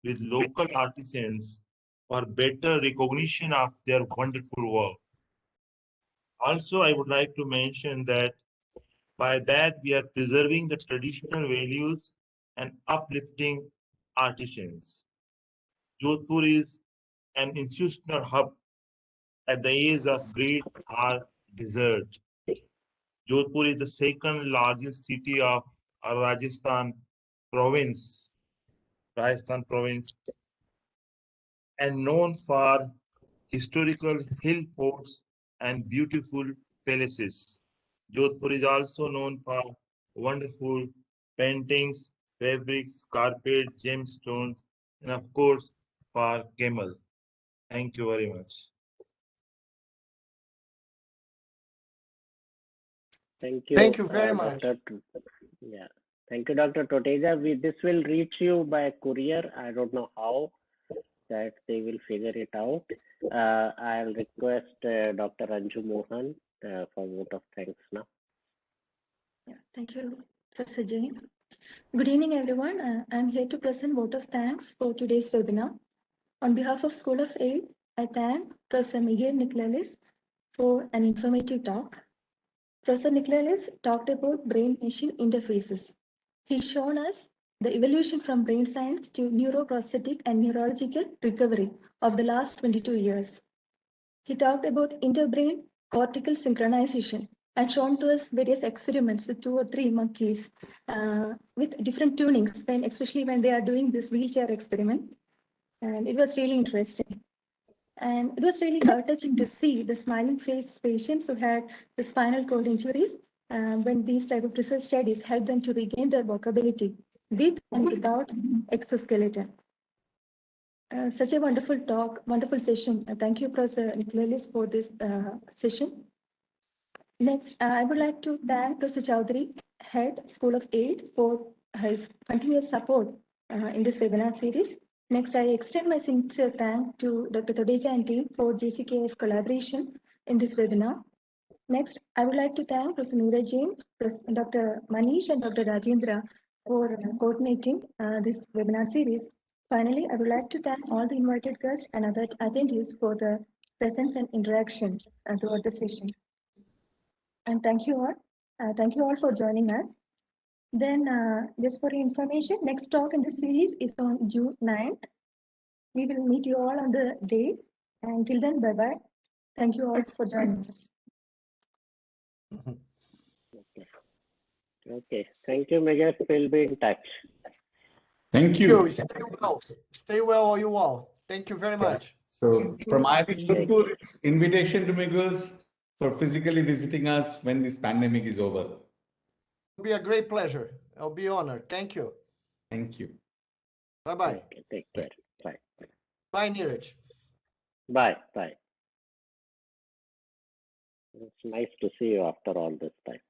with local artisans for better recognition of their wonderful work. Also, I would like to mention that by that we are preserving the traditional values and uplifting artisans. Jodhpur is an institutional hub at the edge of Great Thar Desert. Jodhpur is the second largest city of province, Rajasthan province, and known for historical hill forts and beautiful palaces. Jodhpur is also known for wonderful paintings, fabrics, carpet, gemstones, and of course for camel. Thank you very much. Thank you. Thank you very much. Yeah. Thank you, Dr. Toteja. This will reach you by courier. I don't know how that they will figure it out. I'll request Dr. Anju Mohan for vote of thanks now. Yeah, thank you, Professor Jain. Good evening, everyone. I'm here to present vote of thanks for today's webinar. On behalf of School of Aid, I thank Professor Miguel Nicolelis for an informative talk. Professor Nicolelis talked about brain-machine interfaces. He's shown us the evolution from brain science to neuroprosthetic and neurological recovery of the last 22 years. He talked about interbrain cortical synchronization and shown to us various experiments with 2 or 3 monkeys with different tunings, especially when they are doing this wheelchair experiment. And it was really interesting. And it was really heart-touching to see the smiling face patients who had the spinal cord injuries when these type of research studies helped them to regain their walkability with and without exoskeleton. Such a wonderful talk, wonderful session. Thank you, Professor Nicolelis, for this session. Next, I would like to thank Professor Chowdhury, Head, School of Aid, for his continuous support in this webinar series. Next, I extend my sincere thanks to Dr. Toteja and team for JCKF collaboration in this webinar. Next, I would like to thank Professor Neeraj Jain, Dr. Manish and Dr. Rajendra for coordinating this webinar series. Finally, I would like to thank all the invited guests and other attendees for the presence and interaction throughout the session. And thank you all. Thank you all for joining us. Then, just for your information, next talk in this series is on June 9th. We will meet you all on the day. Until then, bye-bye. Thank you all for joining us. Okay. Thank you, Miguel. We'll be in touch. Thank you. Stay well. Stay well, all you all. Thank you very much. So from IIT Jodhpur, it's invitation to Miguel's for physically visiting us when this pandemic is over. It'll be a great pleasure. I'll be honored. Thank you. Thank you. Bye-bye. Okay, take care. Bye. Bye, Neeraj. Bye. Bye. It's nice to see you after all this time.